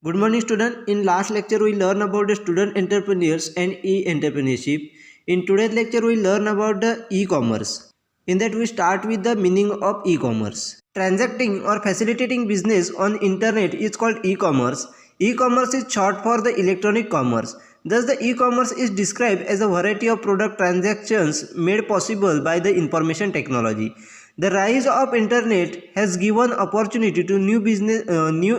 Good morning student. In last lecture we learn about the student entrepreneurs and e-entrepreneurship. In today's lecture we learn about the e-commerce. In that we start with the meaning of e-commerce. Transacting or facilitating business on internet is called e-commerce. E-commerce is short for the electronic commerce. Thus the e-commerce is described as a variety of product transactions made possible by the information technology. The rise of internet has given opportunity to new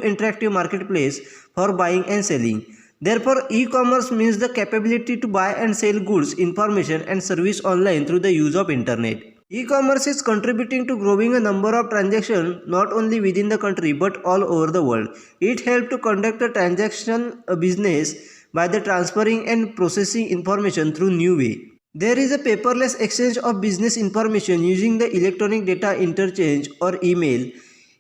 interactive marketplace for buying and selling. Therefore, e-commerce means the capability to buy and sell goods, information and service online through the use of internet. E-commerce is contributing to growing a number of transactions not only within the country but all over the world. It helps to conduct a transaction business by the transferring and processing information through new way. There is a paperless exchange of business information using the electronic data interchange or email.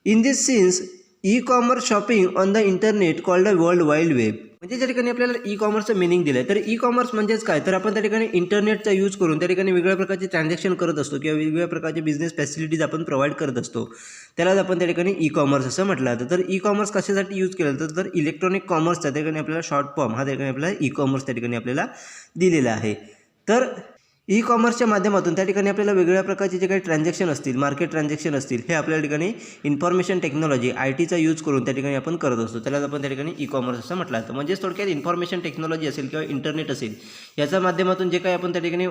In this sense, e-commerce shopping on the internet called the world wide web. म्हणजे त्या ठिकाणी आपल्याला E कॉमर्सचं meaning दिलं आहे. तर e commerce म्हणजेच काय, तर आपण त्या ठिकाणी इंटरनेटचा यूज करून त्या ठिकाणी वेगवेगळ्या प्रकारचे ट्रान्झॅक्शन करत असतो किंवा वेगवेगळ्या प्रकारचे बिझनेस फॅसिलिटीज आपण प्रोव्हाइड करत असतो. त्यालाच आपण त्या ठिकाणी ई कॉमर्स असं म्हटलं जातं. तर ई कॉमर्स कशासाठी यूज केलं जातं, तर इलेक्ट्रॉनिक कॉमर्सच्या त्या ठिकाणी आपल्याला शॉर्ट फॉर्म हा त्या ठिकाणी आपल्याला ई कॉमर्स त्या ठिकाणी आपल्याला दिलेला आहे. तर ई कॉमर्सच्या माध्यमातून त्या ठिकाणी आपल्याला वेगवेगळ्या प्रकारचे जे काही ट्रान्झॅक्शन असतील, मार्केट ट्रान्झॅक्शन असतील, हे आपल्या ठिकाणी इन्फॉर्मेशन टेक्नॉलॉजी चा यूज करून त्या ठिकाणी आपण करत असतो. त्याला आपण त्या ठिकाणी ई कॉमर्स असं म्हटलं जातं. म्हणजे थोडक्यात इन्फॉर्मेशन टेक्नॉलॉजी असेल किंवा इंटरनेट असेल, याच्या माध्यमातून जे काही आपण त्या ठिकाणी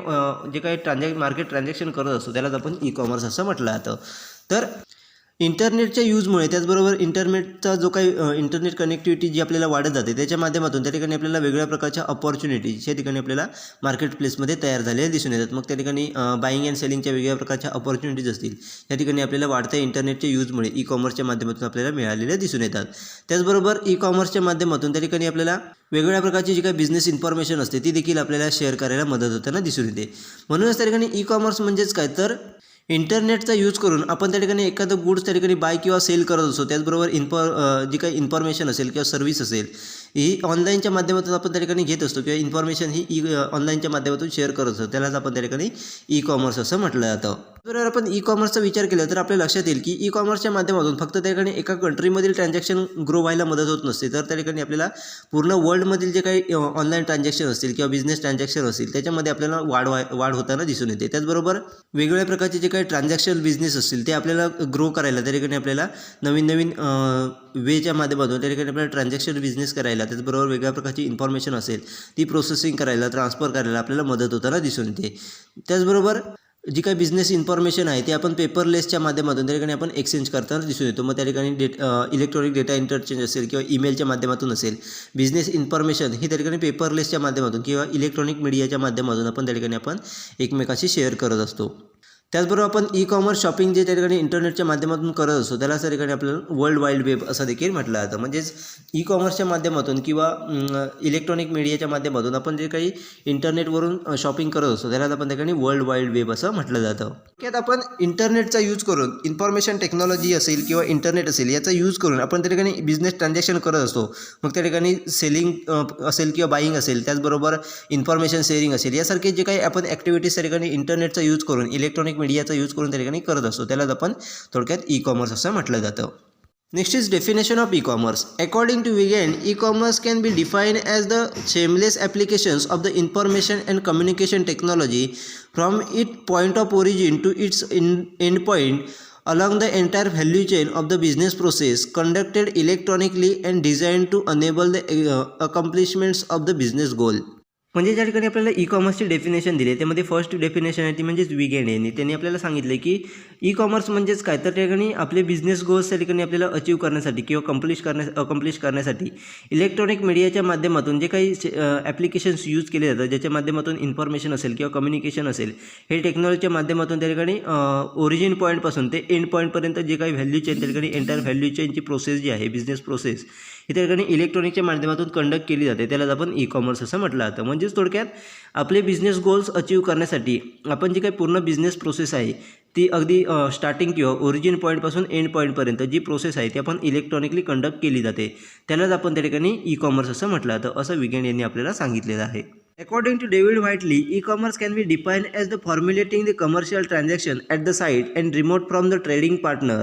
जे काही मार्केट ट्रान्झॅक्शन करत असतो त्यालाच आपण ई कॉमर्स असं म्हटलं जातं. तर इंटरनेटच्या यूजमुळे, त्याचबरोबर इंटरनेटचा जो काही इंटरनेट कनेक्टिव्हिटी जी आपल्याला वाढत जाते त्याच्या माध्यमातून त्या ठिकाणी आपल्याला वेगवेगळ्या प्रकारच्या अपॉर्च्युनिटीज या ठिकाणी आपल्याला मार्केट प्लेसमध्ये तयार झालेल्या दिसून येतात. मग त्या ठिकाणी बाईंग अँड सेलिंगच्या वेगवेगळ्या प्रकारच्या अपॉर्च्युनिटीज असतील, या ठिकाणी आपल्याला वाढत्या इंटरनेटच्या यूजमुळे ई कॉमर्सच्या माध्यमातून आपल्याला मिळालेल्या दिसून येतात. त्याचबरोबर ई कॉमर्सच्या माध्यमातून त्या ठिकाणी आपल्याला वेगवेगळ्या प्रकारची जी काही बिझनेस इन्फॉर्मेशन असते ती देखील आपल्याला शेअर करायला मदत होताना दिसून येते. म्हणूनच त्या ठिकाणी ई कॉमर्स म्हणजेच काय, तर इंटरनेटचा यूज करून आपण त्या ठिकाणी एखादं गुड्स त्या ठिकाणी बाय किंवा सेल करत असतो. त्याचबरोबर जी काही इन्फॉर्मेशन असेल किंवा सर्व्हिस असेल ही ऑनलाईनच्या माध्यमातून आपण त्या ठिकाणी घेत असतो किंवा इन्फॉर्मेशन ही ऑनलाईनच्या माध्यमातून शेअर करत असतो. त्यालाच आपण त्या ठिकाणी ई कॉमर्स असं म्हटलं जातं. जर आपण ई कॉमर्सचा विचार केला तर आपल्या लक्षात येईल की ई कॉमर्सच्या माध्यमातून फक्त त्या ठिकाणी एका कंट्रीमधील ट्रान्झॅक्शन ग्रो व्हायला मदत होत नसते, तर त्या ठिकाणी आपल्याला पूर्ण वर्ल्डमधील जे काही ऑनलाईन ट्रान्झॅक्शन असतील किंवा बिझनेस ट्रान्झॅक्शन असतील त्याच्यामध्ये आपल्याला वाढ होताना दिसून येते. त्याचबरोबर वेगवेगळ्या प्रकारचे जे काही ट्रान्झॅक्शन बिझनेस असतील ते आपल्याला ग्रो करायला त्या ठिकाणी आपल्याला नवीन वेच्या माध्यमातून त्या ठिकाणी आपल्याला ट्रान्झॅक्शन बिझनेस करायला, त्याचबरोबर वेगवेगळ्या प्रकारची इन्फॉर्मेशन असेल ती प्रोसेसिंग करायला, ट्रान्सफर करायला आपल्याला मदत होताना दिसून येते. त्याचबरोबर जी काही बिझनेस इन्फॉर्मेशन आहे ती आपण पेपरलेसच्या माध्यमातून त्या ठिकाणी आपण एक्सचेंज करताना दिसून येतो. मग त्या ठिकाणी इलेक्ट्रॉनिक डेटा इंटरचेंज असेल किंवा ईमेलच्या माध्यमातून असेल, बिझनेस इन्फॉर्मेशन ही त्या ठिकाणी पेपरलेसच्या माध्यमातून किंवा इलेक्ट्रॉनिक मीडियाच्या माध्यमातून आपण त्या ठिकाणी आपण एकमेकाशी शेअर करत असतो. त्याचबरोबर आपण ई कॉमर्स शॉपिंग जे त्या ठिकाणी इंटरनेटच्या माध्यमातून करत असतो त्याला त्या ठिकाणी आपल्याला वर्ल्ड वाईड वेब असं देखील म्हटलं जातं. म्हणजेच ई कॉमर्सच्या माध्यमातून किंवा इलेक्ट्रॉनिक मीडियाच्या माध्यमातून आपण जे काही इंटरनेटवरून शॉपिंग करत असतो त्याला आपण त्या ठिकाणी वर्ल्ड वाईड वेब असं म्हटलं जातं. त्यात आपण इंटरनेटचा यूज करून, इन्फॉर्मेशन टेक्नॉलॉजी असेल किंवा इंटरनेट असेल याचा यूज करून आपण त्या ठिकाणी बिझनेस ट्रान्झॅक्शन करत असतो. मग त्या ठिकाणी सेलिंग असेल किंवा बाईंग असेल, त्याचबरोबर इन्फॉर्मेशन शेअरिंग असेल, यासारखे जे काही आपण ॲक्टिव्हिटीज त्या ठिकाणी इंटरनेटचा यूज करून, इलेक्ट्रॉनिक मीडियाचा यूज करून त्या ठिकाणी करत असतो त्यालाच आपण थोडक्यात ई कॉमर्स असं म्हटलं जातं. Next is definition of e-commerce. According to Wiegand, e-commerce can be defined as the seamless applications of the information and communication technology from its point of origin to its endpoint along the entire value chain of the business process, conducted electronically and designed to enable the accomplishments of the business goal. म्हणजे ज्या ठिकाणी आपल्याला E कॉमर्सची definition दिली आहे त्यामध्ये first definition आहे ती म्हणजेच विगेंड यांनी त्यांनी आपल्याला सांगितलं की ई कॉमर्स म्हणजेच काय, तर त्या ठिकाणी आपले बिझनेस गोल्स त्या ठिकाणी आपल्याला अचीव करण्यासाठी किंवा अकम्प्लिश करण्यासाठी इलेक्ट्रॉनिक मीडियाच्या माध्यमातून जे काही ॲप्लिकेशन्स यूज केले जातात, ज्याच्या माध्यमातून इन्फॉर्मेशन असेल किंवा कम्युनिकेशन असेल, हे टेक्नॉलॉजीच्या माध्यमातून त्या ठिकाणी ओरिजिन पॉईंटपासून ते एंड पॉईंटपर्यंत जे काही व्हॅल्यू चेन त्या ठिकाणी एंटायर व्हॅल्यू चेनची प्रोसेस जी आहे, बिझनेस प्रोसेस, ही त्या ठिकाणी इलेक्ट्रॉनिकच्या माध्यमातून कंडक्ट केली जाते. त्यालाच आपण ई कॉमर्स असं म्हटलं जातं. म्हणजेच थोडक्यात आपले बिझनेस गोल्स अचीव करण्यासाठी आपण जी काही पूर्ण बिझनेस प्रोसेस आहे ती अगदी स्टार्टिंग किंवा ओरिजिन पॉईंटपासून एंड पॉईंटपर्यंत जी प्रोसेस आहे ती आपण इलेक्ट्रॉनिकली कंडक्ट केली जाते. त्यालाच आपण त्या ठिकाणी ई कॉमर्स असं म्हटलं जातं, असं विगेंड यांनी आपल्याला सांगितलेलं आहे. According to David Whiteley, e-commerce can be defined as the formulating the commercial transaction at the site and remote from the trading partner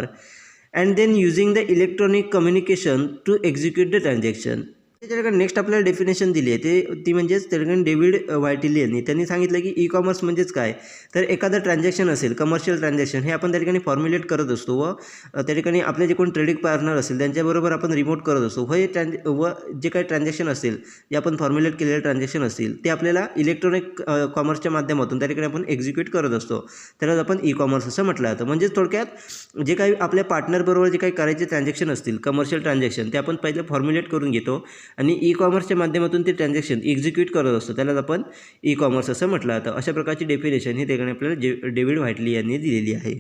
and then using the electronic communication to execute the transaction. त्याच्याकडे next आपल्याला definition दिली आहे ती म्हणजेच त्या ठिकाणी David व्हायटिली यांनी त्यांनी सांगितलं की ई कॉमर्स म्हणजेच काय, तर एखादं ट्रान्झॅक्शन असेल, कमर्शियल ट्रान्झॅक्शन हे आपण त्या ठिकाणी फॉर्म्युलेट करत असतो व त्या ठिकाणी आपले जे कोण ट्रेडिंग पार्टनर असेल त्यांच्याबरोबर आपण रिमोट करत असतो व जे काही ट्रान्झॅक्शन असेल, जे आपण फॉर्म्युलेट केलेले ट्रान्झॅक्शन असतील ते आपल्याला इलेक्ट्रॉनिक कॉमर्सच्या माध्यमातून त्या ठिकाणी आपण एक्झिक्यूट करत असतो, त्यालाच आपण ई कॉमर्स असं म्हटलं जातं. म्हणजेच थोडक्यात जे काही आपल्या पार्टनरबरोबर जे काही करायचे ट्रान्झॅक्शन असतील, कमर्शियल ट्रान्झॅक्शन, ते आपण पहिले फॉर्म्युलेट करून घेतो आणि ई कॉमर्सच्या माध्यमातून ते ट्रान्झॅक्शन एक्झिक्यूट करत असतो, त्यालाच आपण ई कॉमर्स असं म्हटलं जातं. अशा प्रकारची डेफिनेशन ही ठिकाणी आपल्याला डेव्हिड व्हायटली यांनी दिलेली आहे.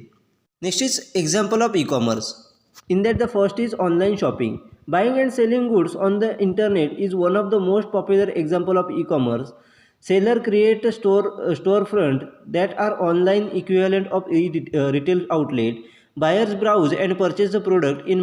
Next is example of E commerce. In that the first is online shopping. Buying and selling goods on the internet is one of the most popular example of E commerce. Seller create storefront that are online equivalent of retail outlet. Buyers browse and purchase the product in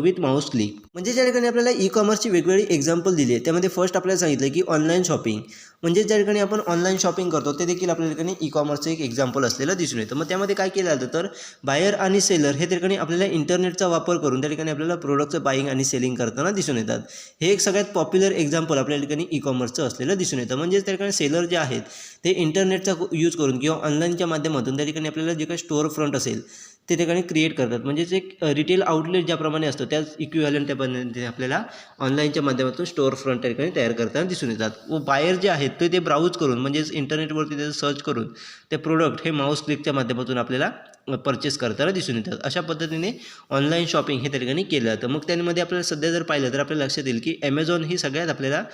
with mouse click. म्हणजे ज्या ठिकाणी आपल्याला E कॉमर्सची वेगवेगळी example दिली आहे त्यामध्ये first आपल्याला सांगितलं की ऑनलाईन शॉपिंग, म्हणजे ज्या ठिकाणी आपण ऑनलाईन शॉपिंग करतो ते देखील आपल्या ठिकाणी ई कॉमर्सचं एक एक्झाम्पल असलेलं दिसून येतं. मग त्यामध्ये काय केलं जातं तर बायर आणि सेलर हे त्या ठिकाणी आपल्याला इंटरनेटचा वापर करून त्या ठिकाणी आपल्याला प्रोडक्टचं बाईंग आणि सेलिंग करताना दिसून येतात. हे एक सगळ्यात पॉप्युलर एक्झाम्पल आपल्या ठिकाणी ई कॉमर्सचं असलेलं दिसून येतं. म्हणजे त्या ठिकाणी सेलर जे आहेत ते इंटरनेटचा यूज करून किंवा ऑनलाईनच्या माध्यमातून त्या ठिकाणी आपल्याला जे काही स्टोअर फ्रंट असेल ते ठिकाणी क्रिएट करतात. म्हणजेच एक रिटेल आउटलेट ज्याप्रमाणे असतं त्याच इक्विव्हॅलंट त्या पद्धतीने आपल्याला ऑनलाईनच्या माध्यमातून स्टोअर फ्रंट त्या ठिकाणी तयार करताना दिसून येतात. व बायर जे आहेत ते ब्राउज करून म्हणजेच इंटरनेटवरती त्याचं सर्च करून ते प्रोडक्ट हे माऊस क्लिकच्या माध्यमातून आपल्याला परचेस करताना दिसून येतात. अशा पद्धतीने ऑनलाईन शॉपिंग हे त्या ठिकाणी केलं जातं. मग त्यामध्ये आपल्याला सध्या जर पाहिलं तर आपल्याला लक्षात येईल की ॲमेझॉन ही सगळ्यात आपल्याला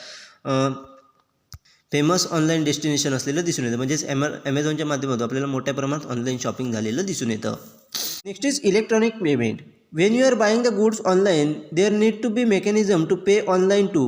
फेमस ऑनलाईन डेस्टिनेशन असलेलं दिसून येतं. म्हणजेच ॲमेझॉनच्या माध्यमातून आपल्याला मोठ्या प्रमाणात ऑनलाईन शॉपिंग झालेलं दिसून येतं. Next is electronic payment. When you are buying the goods online, there need to be mechanism to pay online too.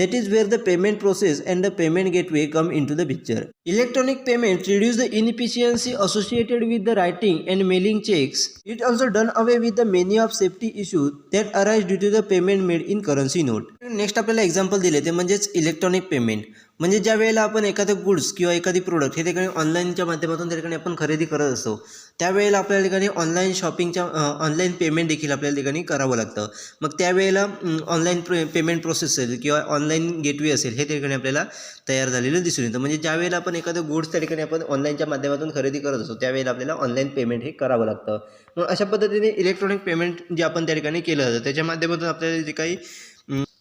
That is where the payment process and the payment gateway come into the picture. Electronic payment reduce the inefficiency associated with the writing and mailing checks. It also done away with the many of safety issues that arise due to the payment made in currency note. Next आपल्याला example दिले ते म्हणजेच electronic payment. म्हणजे ज्या वेळेला आपण एखादं goods किंवा एखादी प्रोडक्ट हे ठिकाणी ऑनलाईनच्या माध्यमातून त्या ठिकाणी आपण खरेदी करत असतो त्यावेळेला आपल्या ठिकाणी ऑनलाईन शॉपिंगच्या ऑनलाईन पेमेंट देखील आपल्याला ठिकाणी करावं लागतं. मग त्यावेळेला ऑनलाईन पेमेंट प्रोसेस असेल किंवा ऑनलाईन गेटवे असेल हे त्या ठिकाणी आपल्याला तयार झालेलं दिसून येतं. म्हणजे ज्या वेळेला आपण एखादं गुड्स त्या ठिकाणी आपण ऑनलाईनच्या माध्यमातून खरेदी करत असतो त्यावेळेला आपल्याला ऑनलाईन पेमेंट हे करावं लागतं. मग अशा पद्धतीने इलेक्ट्रॉनिक पेमेंट जे आपण त्या ठिकाणी केलं जातं त्याच्या माध्यमातून आपल्याला जे काही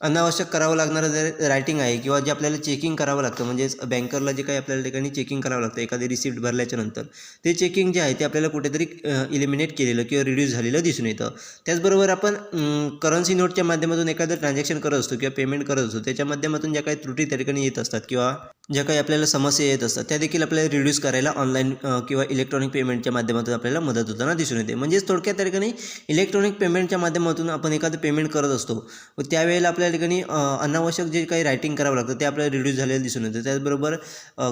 अनावश्यक करावं लागणारं जे रायटिंग आहे किंवा जे आपल्याला चेकिंग करावं लागतं म्हणजेच बँकरला जे काही आपल्याला ठिकाणी चेकिंग करावं लागतं एखादी रिसिप्ट भरल्याच्या नंतर ते चेकिंग जे आहे ते आपल्याला कुठेतरी इलिमिनेट केलेलं किंवा रिड्यूस झालेलं दिसून येतं. त्याचबरोबर आपण करन्सी नोटच्या माध्यमातून एखादं ट्रान्झॅक्शन करत असतो किंवा पेमेंट करत असतो त्याच्या माध्यमातून ज्या काही त्रुटी त्या ठिकाणी येत असतात किंवा ज्या काही आपल्याला समस्या येत असतात त्या देखील आपल्याला रिड्यूस करायला ऑनलाईन किंवा इलेक्ट्रॉनिक पेमेंटच्या माध्यमातून आपल्याला मदत होताना दिसून येते. म्हणजेच थोडक्यात त्या ठिकाणी इलेक्ट्रॉनिक पेमेंटच्या माध्यमातून आपण एखादं पेमेंट करत असतो व त्यावेळेला आपल्या ठिकाणी अनावश्यक जे काही रायटिंग करावं लागतं ते आपल्याला रिड्यूस झालेलं दिसून येतं. त्याचबरोबर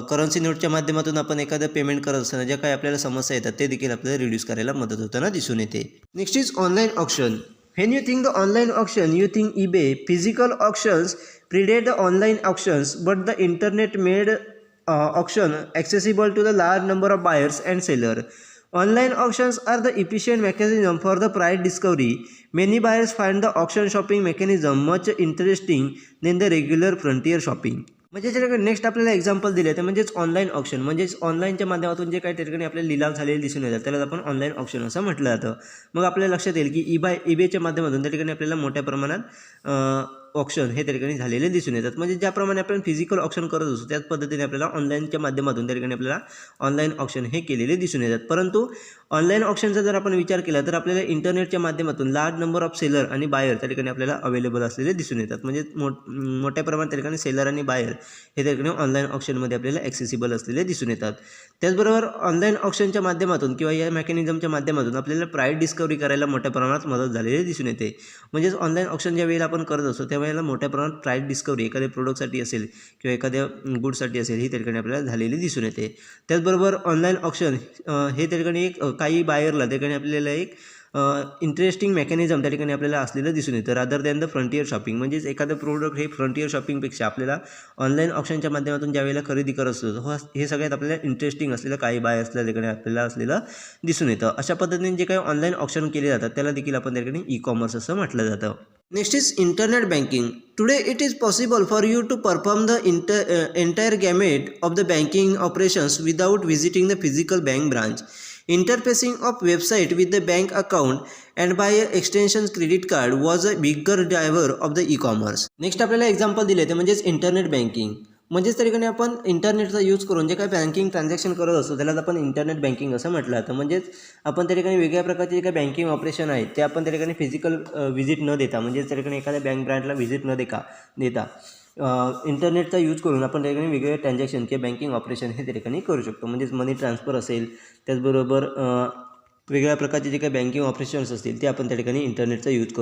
करन्सी नोटच्या माध्यमातून आपण एखादं पेमेंट करत असताना ज्या काही आपल्याला समस्या येतात ते देखील आपल्याला रिड्यूस करायला मदत होताना दिसून येते. Next is online auction. When you think the online auction, you think eBay. Physical auctions predate the online auctions, but the internet made auction accessible to the large number of buyers and sellers. Online auctions are the efficient mechanism for the price discovery. Many buyers find the auction shopping mechanism much interesting than the regular frontier shopping. म्हणजे त्याच्याकडे next आपल्याला example दिले ते म्हणजेच online option. म्हणजेच ऑनलाईनच्या माध्यमातून जे काही त्या ठिकाणी आपल्याला लिलाव झालेले दिसून येतात त्याला आपण ऑनलाईन ऑप्शन असं म्हटलं जातं. मग आपल्याला लक्षात येईल की ईबेच्या माध्यमातून त्या ठिकाणी आपल्याला मोठ्या प्रमाणात ऑप्शन हे त्या ठिकाणी झालेले दिसून येतात. म्हणजे ज्याप्रमाणे आपण फिजिकल ऑप्शन करत असतो त्याच पद्धतीने आपल्याला ऑनलाईनच्या माध्यमातून त्या ठिकाणी आपल्याला ऑनलाईन ऑप्शन हे केलेले दिसून येतात. परंतु ऑनलाईन ऑप्शनचा जर आपण विचार केला तर आपल्याला इंटरनेटच्या माध्यमातून लार्ज नंबर ऑफ सेलर आणि बायर त्या ठिकाणी आपल्याला अवेलेबल असलेले दिसून येतात. म्हणजे मोठ्या प्रमाणात त्या ठिकाणी सेलर आणि बायर हे त्या ठिकाणी ऑनलाईन ऑप्शनमध्ये आपल्याला ॲक्सेसिबल असलेले दिसून येतात. त्याचबरोबर ऑनलाईन ऑप्शनच्या माध्यमातून किंवा या मेकॅनिझमच्या माध्यमातून आपल्याला प्राईस डिस्कवरी करायला मोठ्या प्रमाणात मदत झालेली दिसून येते. म्हणजेच ऑनलाईन ऑप्शन ज्या वेळेला आपण करत असतो त्यावेळेला मोठ्या प्रमाणात प्राईस डिस्कवरी एखाद्या प्रोडक्टसाठी असेल किंवा एखाद्या गुडसाठी असेल ही त्या ठिकाणी आपल्याला झालेली दिसून येते. त्याचबरोबर ऑनलाईन ऑप्शन हे त्या ठिकाणी एक काही बायरला त्या ठिकाणी आपल्याला एक इंटरेस्टिंग मेकॅनिझम त्या ठिकाणी आपल्याला असलेलं दिसून येतं rather than the frontier shopping. म्हणजेच एखादं प्रोडक्ट हे फ्रंटियर शॉपिंगपेक्षा आपल्याला ऑनलाईन ऑप्शनच्या माध्यमातून ज्यावेळेला खरेदी करत असतो हे सगळ्यात आपल्याला इंटरेस्टिंग असलेलं काही बाय असल्या ठिकाणी आपल्याला असलेलं दिसून येतं. अशा पद्धतीने जे काही ऑनलाईन ऑप्शन केले जातात त्याला देखील आपण त्या ठिकाणी ई कॉमर्स असं म्हटलं जातं. Next is internet banking. Today it is possible for you to perform the entire gamut of the banking operations without visiting the physical bank branch. Interfacing of website with the bank account and by extensions credit card was a bigger driver of the e-commerce. Next आपल्याला example दिले ते म्हणजेच internet banking. म्हणजेच त्या ठिकाणी आपण इंटरनेटचा use करून जे काही बँकिंग ट्रान्झॅक्शन करत असतो त्याला आपण इंटरनेट बँकिंग असं म्हटलं जातं. म्हणजेच आपण त्या ठिकाणी वेगळ्या प्रकारचे जे काही बँकिंग ऑपरेशन आहेत ते आपण त्या ठिकाणी फिजिकल व्हिजिट न देता म्हणजेच त्या ठिकाणी एखाद्या बँक ब्रांचला व्हिजिट न देता इंटरनेटचा यूज करून आपण त्या ठिकाणी वेगवेगळे ट्रान्झॅक्शन किंवा बँकिंग ऑपरेशन हे त्या ठिकाणी करू शकतो. म्हणजेच मनी ट्रान्सफर असेल, त्याचबरोबर वेगवेगळ्या प्रकारचे जे काही बँकिंग ऑपरेशन्स असतील ते आपण त्या ठिकाणी इंटरनेटचा यूज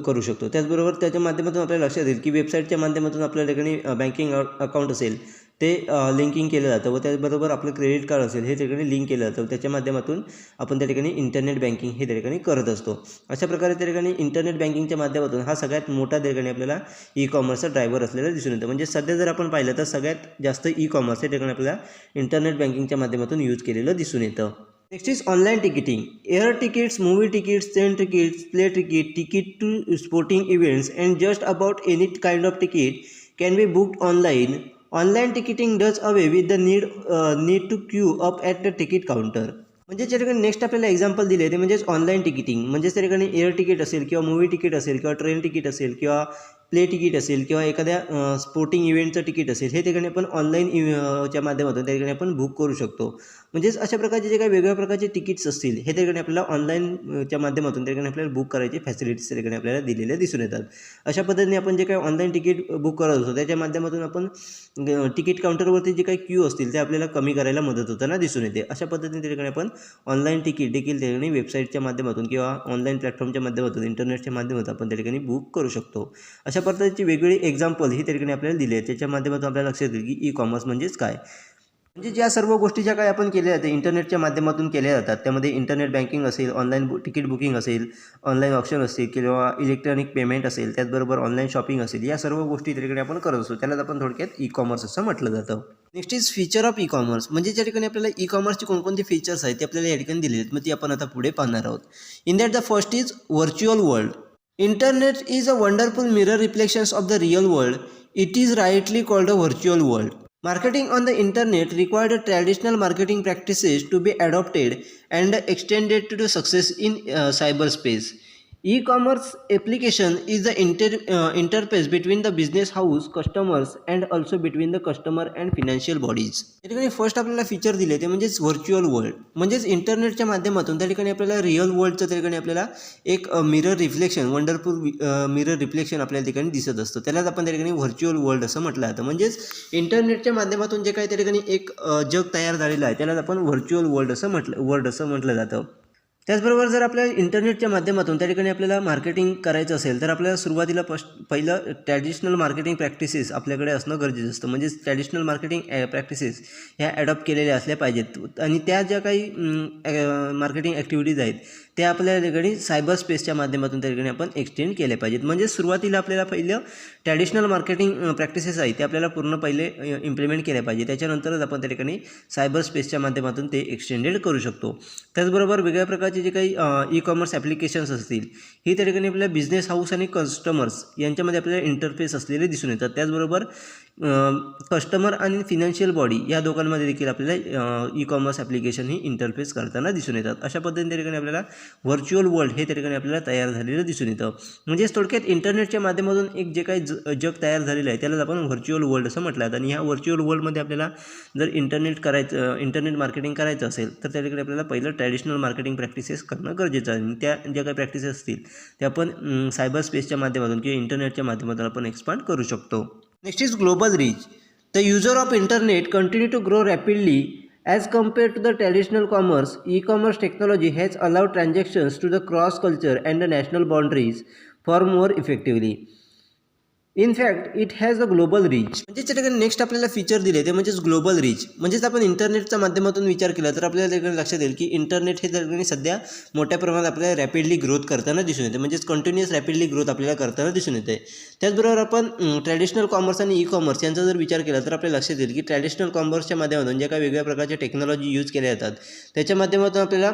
करू शकतो. त्याचबरोबर त्याच्या माध्यमातून आपल्याला लक्षात येईल की वेबसाईटच्या माध्यमातून आपल्या ठिकाणी बँकिंग अकाउंट असेल ते लिंकिंग केलं जातं व त्याचबरोबर आपलं क्रेडिट कार्ड असेल हे त्या ठिकाणी लिंक केलं जातं. त्याच्या माध्यमातून आपण त्या ठिकाणी इंटरनेट बँकिंग हे त्या ठिकाणी करत असतो. अशा प्रकारे त्या ठिकाणी इंटरनेट बँकिंगच्या माध्यमातून हा सगळ्यात मोठा त्या ठिकाणी आपल्याला ई कॉमर्सचा ड्रायव्हर असलेला दिसून येतो. म्हणजे सध्या जर आपण पाहिलं तर सगळ्यात जास्त ई कॉमर्स हे ठिकाणी आपल्याला इंटरनेट बँकिंगच्या माध्यमातून यूज केलेलं दिसून येतं. Next is online ticketing. Air tickets, movie tickets, train tickets, play ticket to sporting events and just about any kind of ticket can be booked online. Online ticketing does away with the need to queue up at the ticket counter. म्हणजे त्या ठिकाणी next आपल्याला example दिले ते म्हणजेच online ticketing. म्हणजेच त्या ठिकाणी एअर तिकीट असेल किंवा मूवी तिकीट असेल किंवा ट्रेन तिकीट असेल किंवा प्ले तिकीट असेल किंवा एखाद्या स्पोर्टिंग इव्हेंटचं तिकीट असेल हे ठिकाणी आपण ऑनलाईन च्या माध्यमातून त्या ठिकाणी आपण बुक करू शकतो. म्हणजेच अशा प्रकारचे जे काही वेगवेगळ्या प्रकारचे तिकीट्स असतील हे त्या ठिकाणी आपल्याला ऑनलाईनच्या माध्यमातून त्या ठिकाणी आपल्याला बुक करायची फॅसिलिटीज त्या ठिकाणी आपल्याला दिलेल्या दिसून येतात. अशा पद्धतीने आपण जे काही ऑनलाईन तिकीट बुक करत असतो त्याच्या माध्यमातून आपण तिकीट काउंटरवरती जे काही क्यू असतील ते आपल्याला कमी करायला मदत होताना दिसून येते. अशा पद्धतीने त्या ठिकाणी आपण ऑनलाईन तिकीट देखील त्या ठिकाणी वेबसाईटच्या माध्यमातून किंवा ऑनलाईन प्लॅटफॉर्मच्या माध्यमातून इंटरनेटच्या माध्यमातून आपण त्या ठिकाणी बुक करू शकतो. अशा पद्धतीची वेगवेगळी एक्झाम्पल ही त्या ठिकाणी आपल्याला दिली आहे. त्याच्या माध्यमातून आपल्याला लक्षात येईल की ई कॉमर्स म्हणजेच काय. म्हणजे ज्या सर्व गोष्टी ज्या काही आपण केल्या जाते इंटरनेटच्या माध्यमातून केल्या जातात त्यामध्ये इंटरनेट बँकिंग असेल, ऑनलाईन तिकीट बुकिंग असेल, ऑनलाईन ऑप्शन असेल किंवा इलेक्ट्रॉनिक पेमेंट असेल, त्याचबरोबर ऑनलाईन शॉपिंग असेल, या सर्व गोष्टी त्या ठिकाणी आपण करत असतो. त्यालाच आपण थोडक्यात ई कॉमर्स असं म्हटलं जातं. Next is feature of E commerce. म्हणजे ज्या ठिकाणी आपल्याला ई कॉमर्सची कोणकोणती फीचर्स आहेत ते आपल्याला या ठिकाणी दिलेले आहेत. मग ती आपण आता पुढे पाहणार आहोत. In that the first is virtual world. Internet is a wonderful mirror reflections of the real world. It is rightly called a virtual world. Marketing on the internet required traditional marketing practices to be adopted and extended to the success in cyberspace. E-commerce application is the interface between the business house, customers and also between the customer and financial bodies. या ठिकाणी first आपल्याला feature दिले ते म्हणजेच virtual world. म्हणजेच इंटरनेटच्या माध्यमातून त्या ठिकाणी आपल्याला रिअल वर्ल्डचं त्या ठिकाणी आपल्याला एक mirror reflection, wonderful mirror reflection आपल्याला ठिकाणी दिसत असतं. त्यालाच आपण त्या ठिकाणी व्हर्च्युअल वर्ल्ड असं म्हटलं जातं. म्हणजेच इंटरनेटच्या माध्यमातून जे काही त्या ठिकाणी एक जग तयार झालेलं आहे त्यालाच आपण व्हर्च्युअल वर्ल्ड असं म्हटलं जातं. त्याचबरोबर जर आपल्या इंटरनेटच्या माध्यमातून त्या ठिकाणी आपल्याला मार्केटिंग करायचं असेल तर आपल्याला सुरुवातीला पहिलं ट्रॅडिशनल मार्केटिंग प्रॅक्टिसेस आपल्याकडे असणं गरजेचं असतं. म्हणजेच ट्रॅडिशनल मार्केटिंग प्रॅक्टिसेस ह्या ॲडॉप्ट केलेल्या असल्या पाहिजेत आणि त्या ज्या काही मार्केटिंग ॲक्टिव्हिटीज आहेत त्या आपल्या ठिकाणी सायबर स्पेसच्या माध्यमातून त्या ठिकाणी आपण एक्सटेंड केले पाहिजेत. म्हणजे सुरुवातीला आपल्याला पहिलं ट्रॅडिशनल मार्केटिंग प्रॅक्टिसेस आहेत ते आपल्याला पूर्ण पहिले इम्प्लिमेंट केल्या पाहिजे. त्याच्यानंतरच आपण त्या ठिकाणी सायबर स्पेसच्या माध्यमातून ते एक्सटेंडेड करू शकतो. त्याचबरोबर वेगळ्या प्रकारचे जे काही ई कॉमर्स ॲप्लिकेशन्स असतील ही त्या ठिकाणी आपल्याला बिझनेस हाऊस आणि कस्टमर्स यांच्यामध्ये आपल्याला इंटरफेस असलेले दिसून येतात. त्याचबरोबर कस्टमर आणि फिनान्शियल बॉडी या दोघांमध्ये देखील आपल्याला ई कॉमर्स ॲप्लिकेशन ही इंटरफेस करताना दिसून येतात. अशा पद्धतीने त्या ठिकाणी आपल्याला व्हर्च्युअल वर्ल्ड हे त्या ठिकाणी आपल्याला तयार झालेलं दिसून येतं. म्हणजेच थोडक्यात इंटरनेटच्या माध्यमातून एक जे काही जग तयार झालेलं आहे त्यालाच आपण व्हर्च्युअल वर्ल्ड असं म्हटलं आहे. आणि ह्या व्हर्च्युअल वर्ल्डमध्ये आपल्याला जर इंटरनेट मार्केटिंग करायचं असेल तर त्या ठिकाणी आपल्याला पहिलं ट्रॅडिशनल मार्केटिंग प्रॅक्टिसेस करणं गरजेचं आहे. आणि त्या ज्या काही प्रॅक्टिसेस असतील त्या आपण सायबर स्पेसच्या माध्यमातून किंवा इंटरनेटच्या माध्यमातून आपण एक्सपांड करू शकतो. Next is global reach. The user of internet continue to grow rapidly as compared to the traditional commerce. E-commerce technology has allowed transactions to the cross culture and the national boundaries far more effectively. In fact it has a global reach. म्हणजे त्या ठिकाणी next आपल्याला feature दिले ते म्हणजेच global reach. म्हणजेच आपण इंटरनेटच्या माध्यमातून विचार केला तर आपल्याला त्या ठिकाणी लक्षात येईल की इंटरनेट हे त्या ठिकाणी सध्या मोठ्या प्रमाणात आपल्याला रॅपिडली ग्रोथ करताना दिसून येते. म्हणजेच कंटिन्युअस रॅपिडली ग्रोथ आपल्याला करताना दिसून येते. त्याचबरोबर आपण ट्रॅडिशनल कॉमर्स आणि ई कॉमर्स यांचा जर विचार केला तर आपल्याला लक्षात येईल की ट्रॅडिशनल कॉमर्सच्या माध्यमातून ज्या काही वेगळ्या प्रकारच्या टेक्नॉलॉजी यूज केल्या जातात त्याच्या माध्यमातून आपल्याला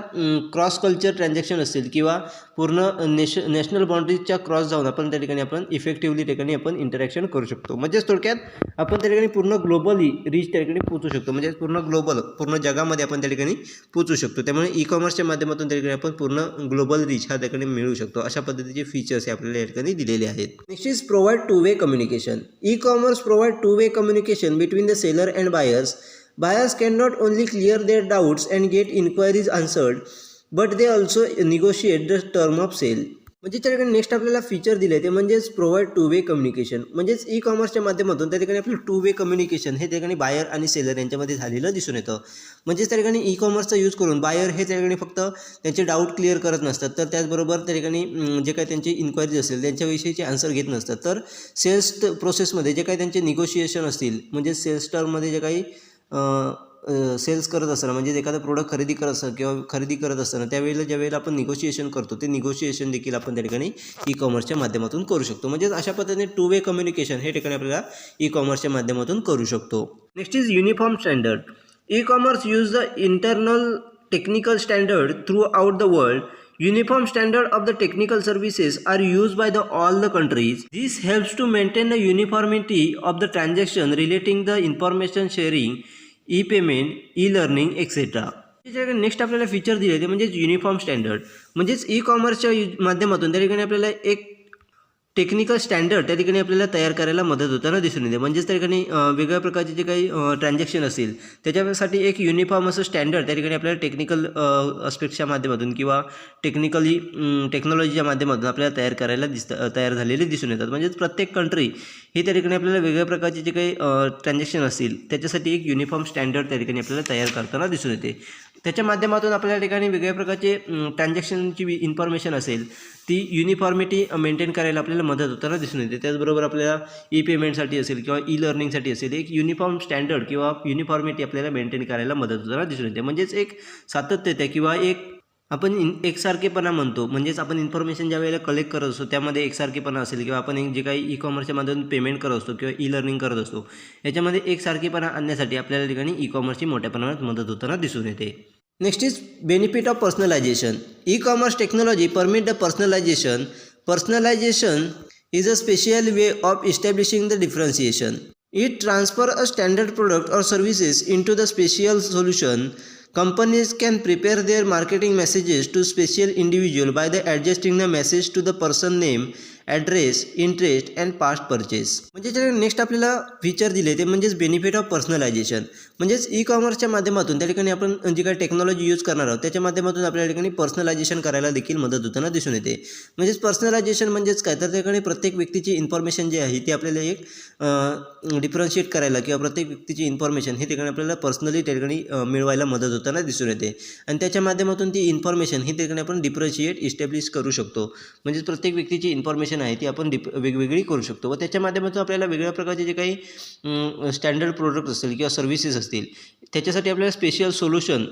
क्रॉस कल्चर ट्रान्झॅक्शन असतील किंवा पूर्ण नॅशनल बाउंड्रीजच्या क्रॉस जाऊन आपण त्या ठिकाणी आपण इफेक्टिव्हली ठिकाणी आपण इंटरॅक्शन करू शकतो. म्हणजेच थोडक्यात आपण त्या ठिकाणी पूर्ण ग्लोबली रीच त्या ठिकाणी पोहोचू शकतो. म्हणजे पूर्ण जगामध्ये आपण त्या ठिकाणी पोहोचू शकतो. त्यामुळे ई कॉमर्सच्या माध्यमातून त्या ठिकाणी आपण पूर्ण ग्लोबल रीच हा त्या ठिकाणी मिळू शकतो. अशा पद्धतीचे फीचर्स आपल्याला या ठिकाणी दिलेले आहेत. Next is provide two way communication. E commerce provide two way communication between the seller and buyers. Buyers can not only clear their doubts and get inquiries answered, but they also negotiate the term of sale. म्हणजे त्या ठिकाणी next आपल्याला feature दिले ते म्हणजेच provide two way communication. म्हणजेच E कॉमर्सच्या माध्यमातून त्या ठिकाणी आपलं टू वे कम्युनिकेशन हे त्या ठिकाणी बायर आणि सेलर यांच्यामध्ये झालेलं दिसून येतं. म्हणजेच त्या ठिकाणी ई कॉमर्सचा यूज करून बायर हे त्या ठिकाणी फक्त त्यांचे डाऊट क्लिअर करत नसतात, तर त्याचबरोबर त्या ठिकाणी जे काही त्यांची इन्क्वायरीज असेल त्यांच्याविषयीचे आन्सर घेत नसतात, तर सेल्स प्रोसेसमध्ये जे काही त्यांचे निगोशिएशन असतील म्हणजे सेल्स टर्ममध्ये जे काही सेल्स करत असताना म्हणजे एखादा प्रोडक्ट खरेदी करत असताना किंवा खरेदी करत असताना त्यावेळेला ज्यावेळेला आपण निगोशिएशन करतो ते निगोशिएशन देखील आपण त्या ठिकाणी ई कॉमर्सच्या माध्यमातून करू शकतो. म्हणजेच अशा पद्धतीने टू वे कम्युनिकेशन हे ठिकाणी आपल्याला ई कॉमर्सच्या माध्यमातून करू शकतो. Next is uniform standard. E commerce use the internal technical standard through out the world. Uniform standard of the technical services are used by all the countries. This helps to maintain the uniformity of the transaction relating the information sharing, e-payment, e-learning, etc. Next आपल्याला feature दिले ते म्हणजेच uniform standard. म्हणजेच E कॉमर्सच्या माध्यमातून त्या ठिकाणी आपल्याला एक टेक्निकल स्टँडर्ड त्या ठिकाणी आपल्याला तयार करायला मदत होताना दिसून येते. म्हणजेच त्या ठिकाणी वेगळ्या प्रकारचे जे काही ट्रान्झॅक्शन असतील त्याच्यासाठी एक युनिफॉर्म असं स्टँडर्ड त्या ठिकाणी आपल्याला टेक्निकल अस्पेक्टच्या माध्यमातून किंवा टेक्नॉलॉजीच्या माध्यमातून आपल्याला तयार झालेले दिसून येतात. म्हणजेच प्रत्येक कंट्री ही त्या ठिकाणी आपल्याला वेगळ्या प्रकारचे जे काही ट्रान्झॅक्शन असतील त्याच्यासाठी एक युनिफॉर्म स्टँडर्ड त्या ठिकाणी आपल्याला तयार करताना दिसून येते. त्याच्या माध्यमातून आपल्या ठिकाणी वेगळ्या प्रकारचे ट्रान्झॅक्शनची इन्फॉर्मेशन असेल ती युनिफॉर्मिटी मेंटेन करायला आपल्याला मदत होताना दिसून येते. त्याचबरोबर आपल्याला ई पेमेंटसाठी असेल किंवा ई लर्निंगसाठी असेल एक युनिफॉर्म स्टँडर्ड किंवा युनिफॉर्मिटी आपल्याला मेंटेन करायला मदत होताना दिसून येते. म्हणजेच एक सातत्यता किंवा एक आपण एकसारखेपणा म्हणतो. म्हणजेच आपण इन्फॉर्मेशन ज्या वेळेला कलेक्ट करत असतो त्यामध्ये एकसारखेपणा असेल किंवा आपण जे काही ई कॉमर्सच्या माध्यमातून पेमेंट करत असतो किंवा ई लर्निंग करत असतो याच्यामध्ये एकसारखेपणा आणण्यासाठी आपल्याला ठिकाणी ई कॉमर्सची मोठ्या प्रमाणात मदत होताना दिसून येते. Next is benefit of personalization. E-commerce technology permit the personalization. Personalization is a special way of establishing the differentiation. It transfer a standard product or services into the special solution. Companies can prepare their marketing messages to special individual by the adjusting the message to the person name, address, interest and past purchase. म्हणजे next आपल्याला feature दिले ते म्हणजेच benefit of personalisation. म्हणजेच E कॉमर्सच्या माध्यमातून त्या ठिकाणी आपण जी काही टेक्नॉलॉजी यूज करणार आहोत त्याच्या माध्यमातून आपल्या ठिकाणी पर्सनलायझेशन करायला देखील मदत होताना दिसून येते. म्हणजेच पर्सनलायझेशन म्हणजेच काय तर त्या ठिकाणी प्रत्येक व्यक्तीची इन्फॉर्मेशन जी आहे ती आपल्याला एक डिफरन्शिएट करायला किंवा प्रत्येक व्यक्तीची इन्फॉर्मेशन हे ठिकाणी आपल्याला पर्सनली त्या ठिकाणी मिळवायला मदत होताना दिसून येते. आणि त्याच्या माध्यमातून ती इन्फॉर्मेशन ही ठिकाणी आपण डिफरन्शिएट इस्टॅब्लिश करू शकतो. म्हणजेच प्रत्येक व्यक्तीची इन्फॉर्मेशन आहे ती आपण वेगवेगळी करू शकतो व त्याच्या माध्यमातून आपल्याला वेगवेगळ्या प्रकारचे जे काही स्टँडर्ड प्रोडक्ट असतील किंवा सर्व्हिसेस असतील त्याच्यासाठी आपल्याला स्पेशल सोल्युशन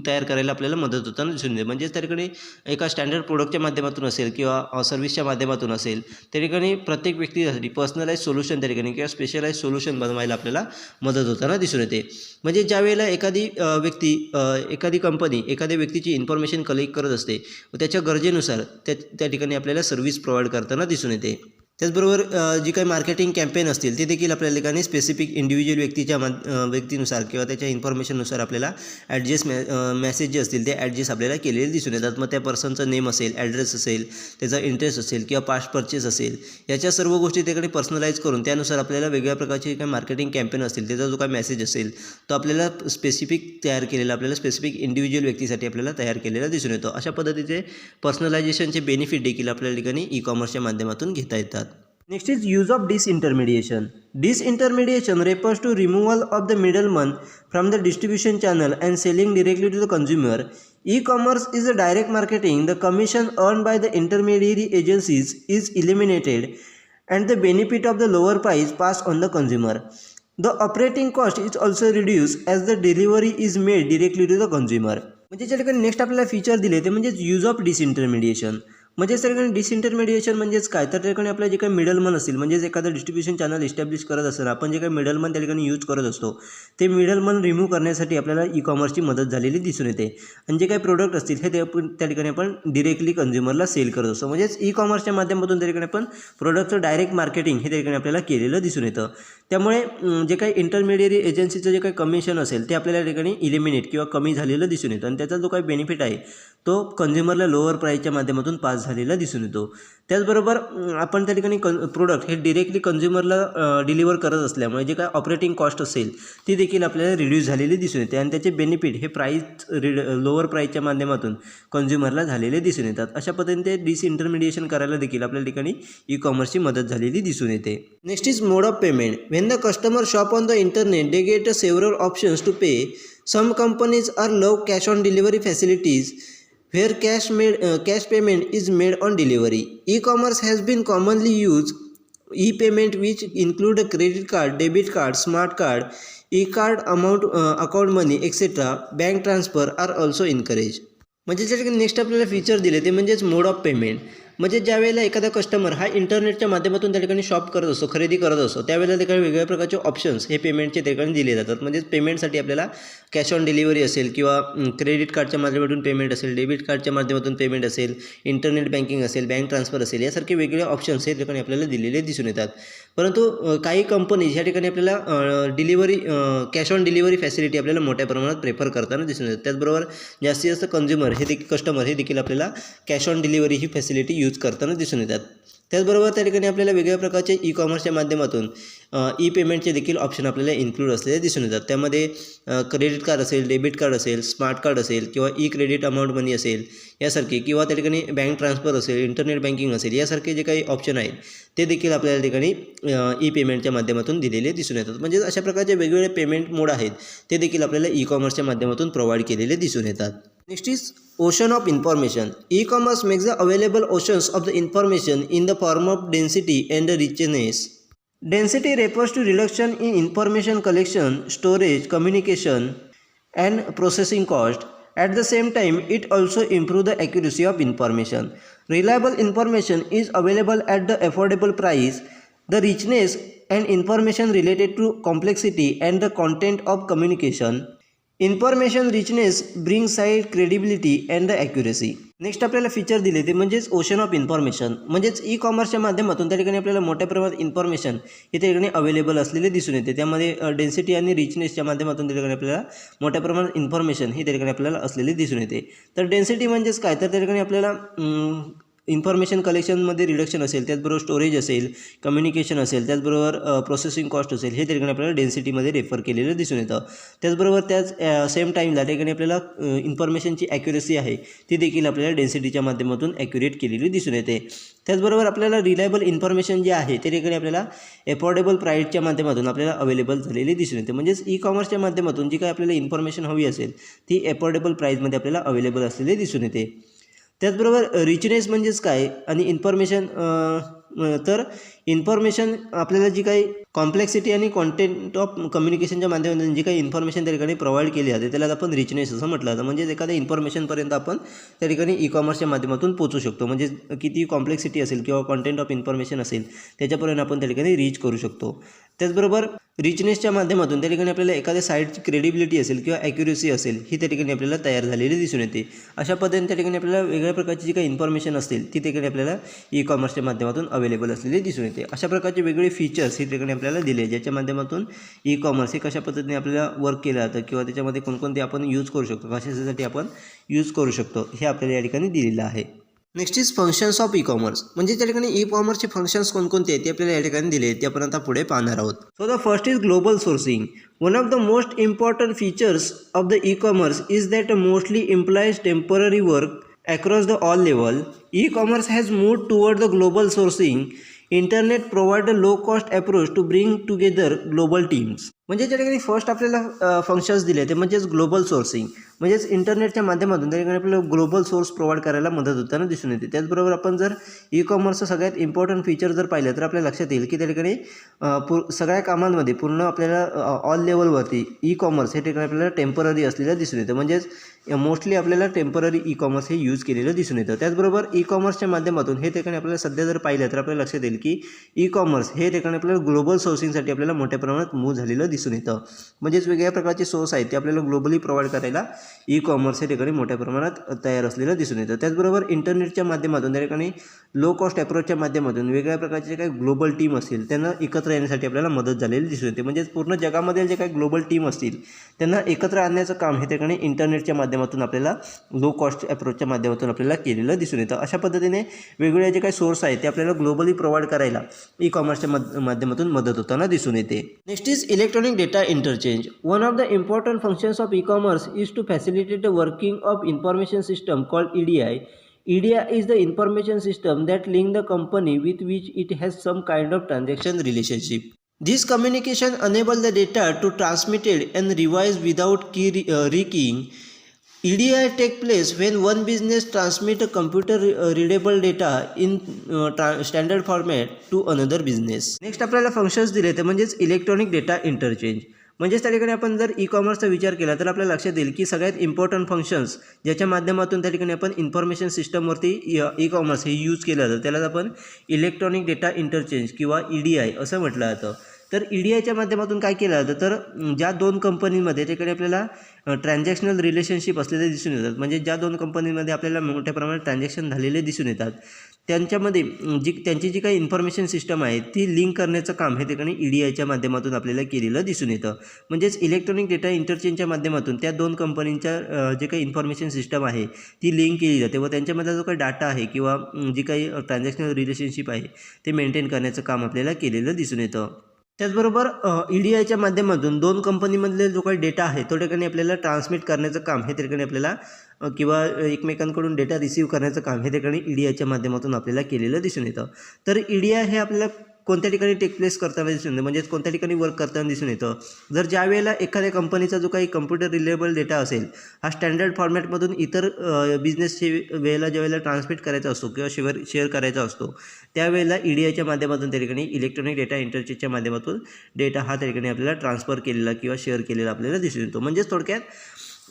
तयार करायला आपल्याला मदत होताना दिसून येते. म्हणजेच त्या ठिकाणी एका स्टँडर्ड प्रोडक्टच्या माध्यमातून असेल किंवा सर्व्हिसच्या माध्यमातून असेल त्या ठिकाणी प्रत्येक व्यक्तीसाठी पर्सनलाइज सोल्युशन त्या ठिकाणी किंवा स्पेशलाइज सोल्युशन बनवायला आपल्याला मदत होताना दिसून येते. म्हणजे ज्यावेळेला एखादी व्यक्ती एखादी कंपनी एखाद्या व्यक्तीची इन्फॉर्मेशन कलेक्ट करत असते व त्याच्या गरजेनुसार त्या ठिकाणी आपल्याला सर्व्हिस प्रोव्हाइड करताना दिसून येते. त्याचबरोबर जी काही मार्केटिंग कॅम्पेन असतील ते देखील आपल्या ठिकाणी स्पेसिफिक इंडिव्हिज्युअल व्यक्तीनुसार किंवा त्याच्या इन्फॉर्मेशननुसार आपल्याला ॲड्रेस मेसेज जे असतील ते ॲड्रेस आपल्याला केलेले दिसून येतात. मग त्या पर्सनचं नेम असेल, ॲड्रेस असेल, त्याचा इंटरेस्ट असेल किंवा पास्ट परचेस असेल याच्या सर्व गोष्टी त्याकडे पर्सनलाइज करून त्यानुसार आपल्याला वेगळ्या प्रकारचे काही मार्केटिंग कॅम्पेन असतील त्याचा जो काही मेसेज असेल तो आपल्याला स्पेसिफिक तयार केलेला आपल्याला स्पेसिफिक इंडिव्हिज्युअल व्यक्तीसाठी आपल्याला तयार केलेला दिसून येतो. अशा पद्धतीचे पर्सनलायझेशनचे बेनिफिट देखील आपल्या ठिकाणी ई कॉमर्सच्या माध्यमातून घेता येतात. Next is use of disintermediation. Disintermediation refers to removal of the middleman from the distribution channel and selling directly to the consumer. E-commerce is a direct marketing. The commission earned by the intermediary agencies is eliminated and the benefit of the lower price passed on the consumer. The operating cost is also reduced as the delivery is made directly to the consumer. म्हणजे त्या ठिकाणी next आपल्याला feature दिले ते म्हणजेच use of डिसइंटरमिडिएशन. म्हणजे त्या ठिकाणी डिसइंटरमिडिएशन म्हणजेच काय, तर त्या ठिकाणी आपल्या जे काही मिडलमन असतील म्हणजेच एखादं डिस्ट्रीब्युशन चॅनल इस्टॅब्लिश करत असताना आपण जे काही मिडलमन त्या ठिकाणी यूज करत असतो ते मिडलमन रिमूव्ह करण्यासाठी आपल्याला ई कॉमर्सची मदत झालेली दिसून येते. आणि जे काही प्रोडक्ट असतील हे त्या ठिकाणी आपण डिरेक्टली कंझ्युमरला सेल करत असतो. म्हणजेच ई कॉमर्सच्या माध्यमातून त्या ठिकाणी आपण प्रोडक्टचं डायरेक्ट मार्केटिंग हे त्या ठिकाणी आपल्याला केलेलं दिसून येतं. त्यामुळे जे काही इंटरमिडिएरी एजन्सीचं जे काही कमिशन असेल ते आपल्याला त्या ठिकाणी इलिमिनेट किंवा कमी झालेलं दिसून येतं आणि त्याचा जो काही बेनिफिट आहे तो कंझ्युमरला लोअर प्राईसच्या माध्यमातून पास झालेला दिसून येतो. त्याचबरोबर आपण त्या ठिकाणी प्रोडक्ट हे डिरेक्टली कंझ्युमरला डिलिव्हर करत असल्यामुळे जे काय ऑपरेटिंग कॉस्ट असेल ती देखील आपल्याला रिड्यूस झालेली दिसून येते आणि त्याचे बेनिफिट हे लोअर प्राईसच्या माध्यमातून कंझ्युमरला झालेले दिसून येतात. अशा पद्धतीने ते डिसइंटरमिडिएशन करायला देखील आपल्या ठिकाणी ई कॉमर्सची मदत झालेली दिसून येते. Next is mode of payment. When the customer shop on the internet they get several options to pay. Some companies are love cash on delivery facilities where cash payment is made on delivery. E-commerce has been commonly used e-payment which include a credit card, debit card, smart card, e-card, account money, etc. Bank transfer are also encouraged. म्हणजे जे next आपल्याला feature दिले ते म्हणजेच मोड of payment. म्हणजे ज्यावेळेला एखादा customer हा इंटरनेटच्या माध्यमातून त्या ठिकाणी शॉप करत असतो, खरेदी करत असतो, त्यावेळेला त्या ठिकाणी वेगवेगळ्या प्रकारचे ऑप्शन्स हे पेमेंटचे त्या ठिकाणी दिले जातात. म्हणजेच पेमेंटसाठी आपल्याला कॅश ऑन डिलिव्हरी असेल किंवा क्रेडिट कार्डच्या माध्यमातून पेमेंट असेल, डेबिट कार्डच्या माध्यमातून पेमेंट असेल, इंटरनेट बँकिंग असेल, बँक ट्रान्सफर असेल, यासारखे वेगवेगळे ऑप्शन्स हे ठिकाणी आपल्याला दिलेले दिसून येतात. परंतु काही कंपनीज ह्या ठिकाणी आपल्याला कॅश ऑन डिलिव्हरी फॅसिलिटी आपल्याला मोठ्या प्रमाणात प्रेफर करताना दिसून येतात. त्याचबरोबर जास्तीत जास्त कस्टमर हे देखील आपल्याला cash on delivery he facility use करताना दिसून येतात. त्याचबरोबर त्या ठिकाणी आपल्याला वेगवेगळ्या प्रकारचे ई कॉमर्सच्या माध्यमातून ई पेमेंटचे देखील ऑप्शन आपल्याला इन्क्लूड असलेले दिसून येतात. त्यामध्ये क्रेडिट कार्ड असेल, डेबिट कार्ड असेल, स्मार्ट कार्ड असेल किंवा ई क्रेडिट अमाऊंट मनी असेल यासारखे, किंवा त्या ठिकाणी बँक ट्रान्सफर असेल, इंटरनेट बँकिंग असेल, यासारखे जे काही ऑप्शन आहेत ते देखील आपल्याला ठिकाणी ई पेमेंटच्या माध्यमातून दिलेले दिसून येतात. म्हणजे अशा प्रकारचे वेगवेगळे पेमेंट मोड आहेत ते देखील आपल्याला ई कॉमर्सच्या माध्यमातून प्रोव्हाइड केलेले दिसून येतात. Next is ocean of information. E-commerce makes the available oceans of the information in the form of density and richness. Density refers to reduction in information collection, storage, communication, and processing cost. At the same time, it also improves the accuracy of information. Reliable information is available at the affordable price. The richness and information related to complexity and the content of communication. Information richness bring side credibility and the accuracy. Next आपल्याला feature दिले ते म्हणजेच ocean of information. म्हणजेच E कॉमर्सच्या माध्यमातून त्या ठिकाणी आपल्याला मोठ्या प्रमाणात इन्फॉर्मेशन हे त्या ठिकाणी अवेलेबल असलेले दिसून येते. त्यामध्ये डेन्सिटी आणि रिचनेसच्या माध्यमातून त्या ठिकाणी आपल्याला मोठ्या प्रमाणात इन्फॉर्मेशन ही त्या ठिकाणी आपल्याला असलेली दिसून येते. तर डेन्सिटी म्हणजेच काय, तर त्या ठिकाणी आपल्याला इन्फॉर्मेशन कलेक्शनमध्ये रिडक्शन असेल, त्याचबरोबर स्टोरेज असेल, कम्युनिकेशन असेल, त्याचबरोबर प्रोसेसिंग कॉस्ट असेल, हे त्या ठिकाणी आपल्याला डेन्सिटीमध्ये रेफर केलेलं दिसून येतं. त्याचबरोबर त्याच सेम टाईमला त्या ठिकाणी आपल्याला इन्फॉर्मेशनची ॲक्युरेसी आहे ती देखील आपल्याला डेन्सिटीच्या माध्यमातून ॲक्युरेट केलेली दिसून येते. त्याचबरोबर आपल्याला रिलायबल इन्फॉर्मेशन जे आहे ते ठिकाणी आपल्याला अफोर्डेबल प्राईसच्या माध्यमातून आपल्याला अवेलेबल झालेली दिसून येते. म्हणजेच ई कॉमर्सच्या माध्यमातून जी काय आपल्याला इन्फॉर्मेशन हवी असेल ती अफोर्डेबल प्राईसमध्ये आपल्याला अवेलेबल असलेली दिसून येते. त्याचबरोबर रिचनेस म्हणजेच काय आणि इन्फॉर्मेशन, तर इन्फॉर्मेशन आपल्याला जी काही कॉम्प्लेक्सिटी आणि कॉन्टेंट ऑफ कम्युनिकेशनच्या माध्यमातून जी काही इन्फॉर्मेशन त्या ठिकाणी प्रोव्हाइड केली जाते त्याला आपण रिचनेस असं म्हटलं जातं. म्हणजेच एखाद्या इन्फॉर्मेशनपर्यंत आपण त्या ठिकाणी ई कॉमर्सच्या माध्यमातून पोहोचू शकतो. म्हणजे किती कॉम्प्लेक्सिटी असेल किंवा कॉन्टेंट ऑफ इन्फॉर्मेशन असेल त्याच्यापर्यंत आपण त्या ठिकाणी रीच करू शकतो. त्याचबरोबर रिचनेसच्या माध्यमातून त्या ठिकाणी आपल्याला एखाद्या साईटची क्रेडिबिलिटी असेल किंवा ॲक्युरेसी असेल ही त्या ठिकाणी आपल्याला तयार झालेली दिसून येते. अशा पद्धतीने त्या ठिकाणी आपल्याला वेगळ्या प्रकारची जी काही इन्फॉर्मेशन असतील ती ठिकाणी आपल्याला ई कॉमर्सच्या माध्यमातून अवेलेबल असलेली दिसून येते. अशा प्रकारचे वेगवेगळे फीचर्स ही ठिकाणी आपल्याला दिले ज्याच्या माध्यमातून ई कॉमर्स हे कशा पद्धतीने आपल्याला वर्क केलं जातं किंवा त्याच्यामध्ये कोणकोणते आपण यूज करू शकतो, कशासाठी आपण यूज करू शकतो हे आपल्याला या ठिकाणी दिलेलं आहे. Next is functions of E commerce. म्हणजे त्या ठिकाणी ई कॉमर्सचे फंक्शन्स कोणकोणते आहेत ते आपल्याला या ठिकाणी दिले ते आपण आता पुढे पाहणार आहोत. So the first is global sourcing. One of the most important features of the E commerce is that mostly employees temporary work across the all level. E-commerce has moved toward the global sourcing. Internet provides a low cost approach to bring together global teams. म्हणजे ज्या ठिकाणी first आपल्याला functions दिले ते म्हणजेच global sourcing, म्हणजेच इंटरनेटच्या माध्यमातून त्या ठिकाणी आपल्याला ग्लोबल सोर्स प्रोव्हाइड करायला मदत होताना दिसून येते. त्याचबरोबर आपण जर ई कॉमर्सचं सगळ्यात इम्पॉर्टंट फीचर जर पाहिलं तर आपल्या लक्षात येईल की त्या ठिकाणी सगळ्या कामांमध्ये पूर्ण आपल्याला ऑल लेवलवरती ई कॉमर्स हे ठिकाणी आपल्याला टेम्पररी असलेलं दिसून येतं. म्हणजेच मोस्टली आपल्याला टेम्पररी ई कॉमर्स हे यूज केलेलं दिसून येतं. त्याचबरोबर ई कॉमर्सच्या माध्यमातून हे ठिकाणी आपल्याला सध्या जर पाहिलं तर आपल्याला लक्षात येईल की ई कॉमर्स हे ठिकाणी आपल्याला ग्लोबल सोर्सिंगसाठी आपल्याला मोठ्या प्रमाणात मूव्ह झालेलं दिसून येतं. म्हणजेच वेगवेगळ्या प्रकारचे सोर्स आहेत ते आपल्याला ग्लोबली प्रोव्हाइड करायला ई कॉमर्स हे ठिकाणी मोठ्या प्रमाणात तयार असलेलं दिसून येतं. त्याचबरोबर इंटरनेटच्या माध्यमातून त्या ठिकाणी लो कॉस्ट अप्रोचच्या माध्यमातून वेगवेगळ्या प्रकारचे काही ग्लोबल टीम असतील त्यांना एकत्र येण्यासाठी आपल्याला मदत झालेली दिसून येते. म्हणजेच पूर्ण जगामधील जे काही ग्लोबल टीम असतील त्यांना एकत्र आणण्याचं काम हे ठिकाणी इंटरनेटच्या माध्यमातून आपल्याला लो कॉस्ट अप्रोचच्या माध्यमातून आपल्याला केलेलं दिसून येतं. अशा पद्धतीने वेगवेगळे जे काही सोर्स आहेत ते आपल्याला ग्लोबली प्रोव्हाइड करायला ई कॉमर्सच्या माध्यमातून मदत होताना दिसून येते. Next is electronic data interchange. One of the important functions of E commerce is to facilitate the working of information system called EDI. EDI is the information system that link the company with which it has some kind of transaction relationship. This communication enable the data to transmitted and revised without rekeying. EDI take place when one business transmit a computer readable data in standard format to another business. Next आपल्याला functions दिले ते म्हणजेच electronic data interchange. म्हणजेच त्या ठिकाणी आपण जर E कॉमर्सचा विचार केला तर आपल्याला लक्षात येईल की सगळ्यात इम्पॉर्टंट फंक्शन्स ज्याच्या माध्यमातून त्या ठिकाणी आपण इन्फॉर्मेशन सिस्टमवरती ई कॉमर्स हे यूज केलं जातं त्यालाच आपण इलेक्ट्रॉनिक डेटा इंटरचेंज किंवा EDI असं म्हटलं जातं. तर EDIच्या माध्यमातून काय केलं जातं तर ज्या दोन कंपनीमध्ये त्याकडे आपल्याला ट्रान्झॅक्शनल रिलेशनशिप असलेले दिसून येतात, म्हणजे ज्या दोन कंपनीमध्ये आपल्याला मोठ्या प्रमाणात ट्रान्झॅक्शन झालेले दिसून येतात त्यांच्यामध्ये त्यांची जी काही इन्फॉर्मेशन सिस्टम आहे ती लिंक करण्याचं काम हे ठिकाणी EDIच्या माध्यमातून आपल्याला केलेलं दिसून येतं. म्हणजेच इलेक्ट्रॉनिक डेटा इंटरचेंजच्या माध्यमातून त्या दोन कंपनींच्या जे काही इन्फॉर्मेशन सिस्टम आहे ती लिंक केली जाते व त्यांच्यामधला जो काही डाटा आहे किंवा जी काही ट्रान्झॅक्शनल रिलेशनशिप आहे ते मेंटेन करण्याचं काम आपल्याला केलेलं दिसून येतं. त्याचबरोबर EDIच्या माध्यमातून दोन कंपनीमधले जो काही डेटा आहे तो ठिकाणी आपल्याला ट्रान्समिट करण्याचं काम हे ठिकाणी आपल्याला किंवा एकमेकांकडून डेटा रिसीव्ह करण्याचं काम हे ठिकाणी EDIच्या माध्यमातून आपल्याला केलेलं दिसून येतं. तर EDI हे आपल्याला कोणत्या ठिकाणी टेक प्लेस करताना दिसून येतं, म्हणजेच कोणत्या ठिकाणी वर्क करताना दिसून येतं. जर ज्या वेळेला एखाद्या कंपनीचा जो काही कम्प्युटर रिलेबल डेटा असेल हा स्टँडर्ड फॉर्मॅटमधून इतर बिझनेसच्या वेळेला ज्यावेळेला ट्रान्समिट करायचा असतो किंवा शेअर करायचा असतो त्यावेळेला EDIच्या माध्यमातून त्या ठिकाणी इलेक्ट्रॉनिक डेटा इंटरचेंजच्या माध्यमातून डेटा हा त्या ठिकाणी आपल्याला ट्रान्सफर केलेला किंवा शेअर केलेला आपल्याला दिसून येतो. म्हणजेच थोडक्यात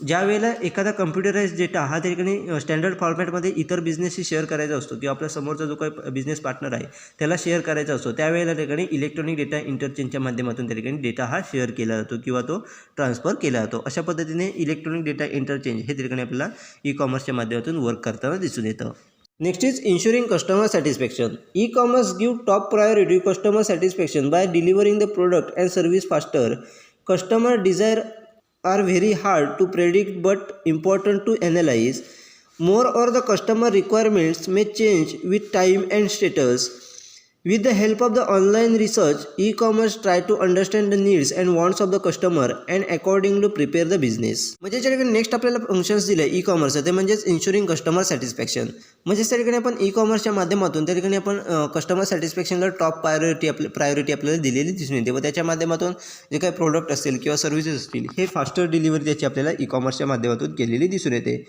ज्या वेळेला एखादा कम्प्युटराइज डेटा हा त्या ठिकाणी स्टँडर्ड फॉर्मॅटमध्ये इतर बिझनेसशी शेअर करायचा असतो किंवा आपल्या समोरचा जो काही बिझनेस पार्टनर आहे त्याला शेअर करायचा असतो त्यावेळेला त्या ठिकाणी इलेक्ट्रॉनिक डेटा इंटरचेंजच्या माध्यमातून त्या ठिकाणी डेटा हा शेअर केला जातो किंवा तो ट्रान्सफर केला जातो. अशा पद्धतीने इलेक्ट्रॉनिक डेटा इंटरचेंज हे त्या ठिकाणी आपल्याला ई कॉमर्सच्या माध्यमातून वर्क करताना दिसून येतं. Next is insuring customer satisfaction. E commerce give top priority customer satisfaction by delivering the product and service faster. Customer desire are very hard to predict but important to analyze. Moreover, the customer requirements may change with time and status. With the help of the online research, e-commerce try to understand the needs and wants of the customer and accordingly prepare the business. म्हणजे त्या ठिकाणी next आपल्याला functions दिले E कॉमर्सचं ते म्हणजेच ensuring customer satisfaction. म्हणजेच त्या ठिकाणी आपण ई कॉमर्सच्या माध्यमातून त्या ठिकाणी आपण कस्टमर सॅटिस्फॅक्शनला टॉप प्रायोरिटी आपल्याला दिलेली दिसून येते व त्याच्या माध्यमातून जे काही प्रोडक्ट असतील किंवा सर्व्हिसेस असतील हे फास्टर डिलिव्हरी त्याची आपल्याला ई कॉमर्सच्या माध्यमातून केलेली दिसून येते.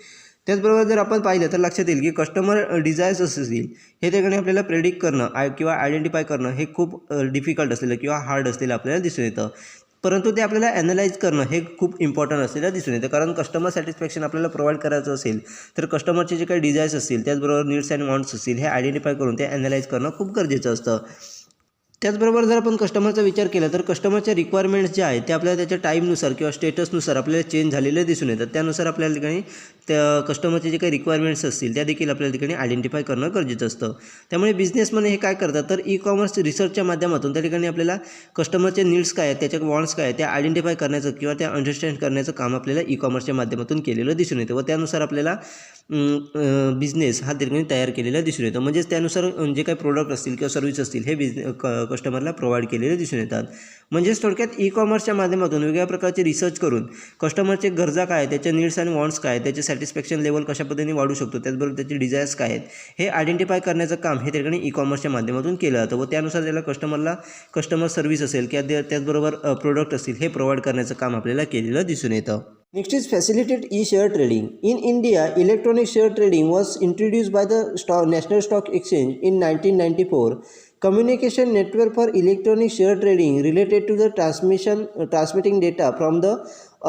त्याचबरोबर जर आपण पाहिलं तर लक्षात येईल की कस्टमर डिझायर्स असतील हे ठिकाणी आपल्याला प्रेडिक्ट करणं किंवा आयडेंटिफाय करणं हे खूप डिफिकल्ट असलेलं किंवा हार्ड असलेलं आपल्याला दिसून येतं. परंतु ते आपल्याला ॲनालाइज करणं हे खूप इम्पॉर्टंट असलेलं दिसून येतं. कारण कस्टमर सॅटिस्फॅक्शन आपल्याला प्रोव्हाइड करायचं असेल तर कस्टमरचे जे काही डिझायर्स असतील त्याचबरोबर नीड्स अँड वॉन्ट्स असतील हे आयडेंटिफाय करून ते ॲनालाइज करणं खूप गरजेचं असतं. त्याचबरोबर जर आपण कस्टमरचा विचार केला तर कस्टमरच्या रिक्वायरमेंट्स ज्या आहेत ते आपल्याला त्याच्या टाईमनुसार किंवा स्टेटसनुसार आपल्याला चेंज झालेले दिसून येतात. त्यानुसार आपल्याला ठिकाणी त्या कस्टमरचे जे काही रिक्वायरमेंट्स असतील त्या देखील आपल्याला ठिकाणी आयडेंटिफाय करणं गरजेचं असतं. त्यामुळे बिझनेसमॅन हे काय करतात तर ई कॉमर्स रिसर्चच्या माध्यमातून त्या ठिकाणी आपल्याला कस्टमरचे नीड्स काय आहेत त्याच्या वॉन्ट्स काय आहेत त्या आयडेंटिफाय करण्याचं किंवा त्या अंडरस्टँड करण्याचं काम आपल्याला ई कॉमर्सच्या माध्यमातून केलेलं दिसून येतं व त्यानुसार आपल्याला बिझनेस हा ठिकाणी तयार केलेला दिसून येतो. म्हणजेच त्यानुसार जे काही प्रोडक्ट असतील किंवा सर्व्हिस असतील हे कस्टमरला प्रोव्हाइड केलेले दिसून येतात. म्हणजेच थोडक्यात ई कॉमर्सच्या माध्यमातून वेगळ्या प्रकारचे रिसर्च करून कस्टमरचे गरजा काय, त्याच्या नीड्स आणि वॉन्ट्स काय, त्याचे सॅटिस्फॅक्शन लेवल कशा पद्धतीने वाढू शकतो, त्याचबरोबर त्याचे डिझायर्स काय आहेत हे आयडेंटिफाय करण्याचं काम हे त्या ठिकाणी ई कॉमर्सच्या माध्यमातून केलं जातं व त्यानुसार त्याला कस्टमर सर्व्हिस असेल किंवा त्याचबरोबर प्रोडक्ट असतील हे प्रोव्हाइड करण्याचं काम आपल्याला केलेलं दिसून येतं. Next is facilitate e-share trading. In India, electronic share trading was introduced by the National Stock Exchange in 1994. Communication network for electronic share trading related to the transmitting data from the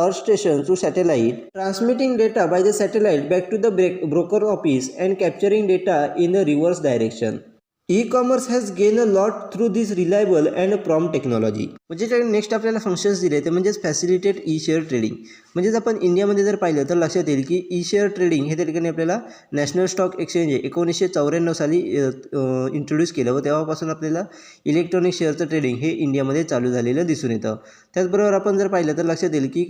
earth station to satellite, transmitting data by the satellite back to the broker office and capturing data in the reverse direction. E-commerce has gained a lot through this reliable and prompt technology. म्हणजे next आपल्याला functions दिले ते म्हणजेच facilitate E share trading. म्हणजेच आपण इंडियामध्ये जर पाहिलं तर लक्षात येईल की ई शेअर ट्रेडिंग हे त्या ठिकाणी आपल्याला नॅशनल स्टॉक एक्सचेंज 1994 साली इंट्रोड्यूस केलं व तेव्हापासून आपल्याला इलेक्ट्रॉनिक शेअरचं ट्रेडिंग हे इंडियामध्ये चालू झालेलं दिसून येतं. त्याचबरोबर आपण जर पाहिलं तर लक्षात येईल की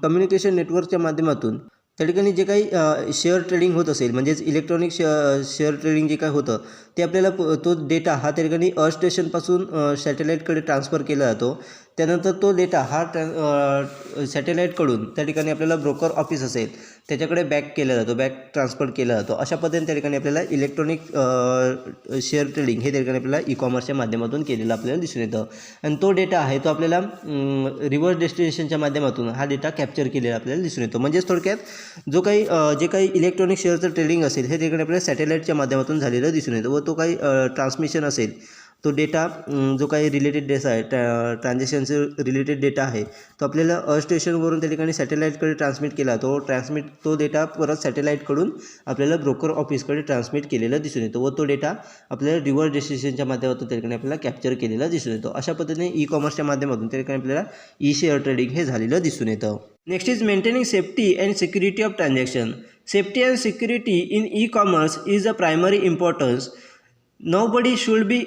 कम्युनिकेशन नेटवर्कच्या माध्यमातून त्या ठिकाणी जे काही शेअर ट्रेडिंग होत असेल म्हणजेच इलेक्ट्रॉनिक शेअर ट्रेडिंग जे काय होतं ते आपल्याला तो डेटा हा त्या ठिकाणी अर्थ स्टेशनपासून सॅटेलाईटकडे ट्रान्सफर केला जातो. त्यानंतर तो डेटा हा सॅटेलाईटकडून त्या ठिकाणी आपल्याला ब्रोकर ऑफिस असेल त्याच्याकडे बॅक ट्रान्सफर केला जातो. अशा पद्धतीने त्या ठिकाणी आपल्याला इलेक्ट्रॉनिक शेअर ट्रेडिंग हे त्या ठिकाणी आपल्याला ई कॉमर्सच्या माध्यमातून केलेलं आपल्याला दिसून येतं. आणि तो डेटा आहे तो आपल्याला रिव्हर्स डेस्टिनेशनच्या माध्यमातून हा डेटा कॅप्चर केलेला आपल्याला दिसून येतो. म्हणजेच थोडक्यात जे काही इलेक्ट्रॉनिक शेअरचं ट्रेडिंग असेल हे ठिकाणी आपल्याला सॅटेलाईटच्या माध्यमातून झालेलं दिसून येतं व तो काही ट्रान्समिशन असेल तो डेटा जो काही रिलेटेड डेटा आहे ट्रान्झॅक्शनचे रिलेटेड डेटा आहे तो आपल्याला अर्थ स्टेशनवरून त्या ठिकाणी सॅटेलाईटकडे ट्रान्समिट केला. तो डेटा परत सॅटेलाईटकडून आपल्याला ब्रोकर ऑफिसकडे ट्रान्समिट केलेला दिसून येतो व तो डेटा आपल्याला रिव्हर्स डेस्टिनेशनच्या माध्यमातून त्या ठिकाणी आपल्याला कॅप्चर केलेला दिसून येतो. अशा पद्धतीने ई कॉमर्सच्या माध्यमातून त्या ठिकाणी आपल्याला ई शेअर ट्रेडिंग हे झालेलं दिसून येतं. Next is maintaining safety and security of transaction. Safety and security in E commerce is a primary importance. Nobody should be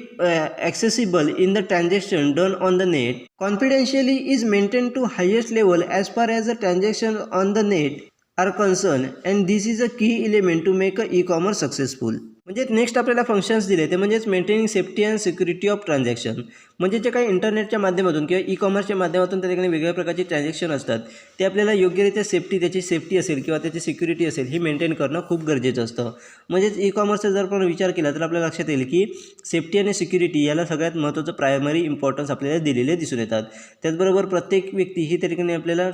accessible in the transaction done on the net. Confidentiality is maintained to highest level as far as the transactions on the net are concerned and this is a key element to make a e-commerce successful. म्हणजे next आपल्याला functions दिले ते म्हणजेच maintaining safety and security of transaction. म्हणजे जे काही इंटरनेटच्या माध्यमातून किंवा ई कॉमर्सच्या माध्यमातून त्या ठिकाणी वेगवेगळ्या प्रकारचे ट्रान्झॅक्शन असतात ते आपल्याला योग्यरित्या त्याची सेफ्टी असेल किंवा त्याची सिक्युरिटी असेल ही मेंटेन करणं खूप गरजेचं असतं. म्हणजेच ई कॉमर्सचा जर आपण विचार केला तर आपल्याला लक्षात येईल की सेफ्टी आणि सिक्युरिटी याला सगळ्यात महत्त्वाचं प्रायमरी इम्पॉर्टन्स आपल्याला दिलेले दिसून येतात. त्याचबरोबर प्रत्येक व्यक्ती ही त्या ठिकाणी आपल्याला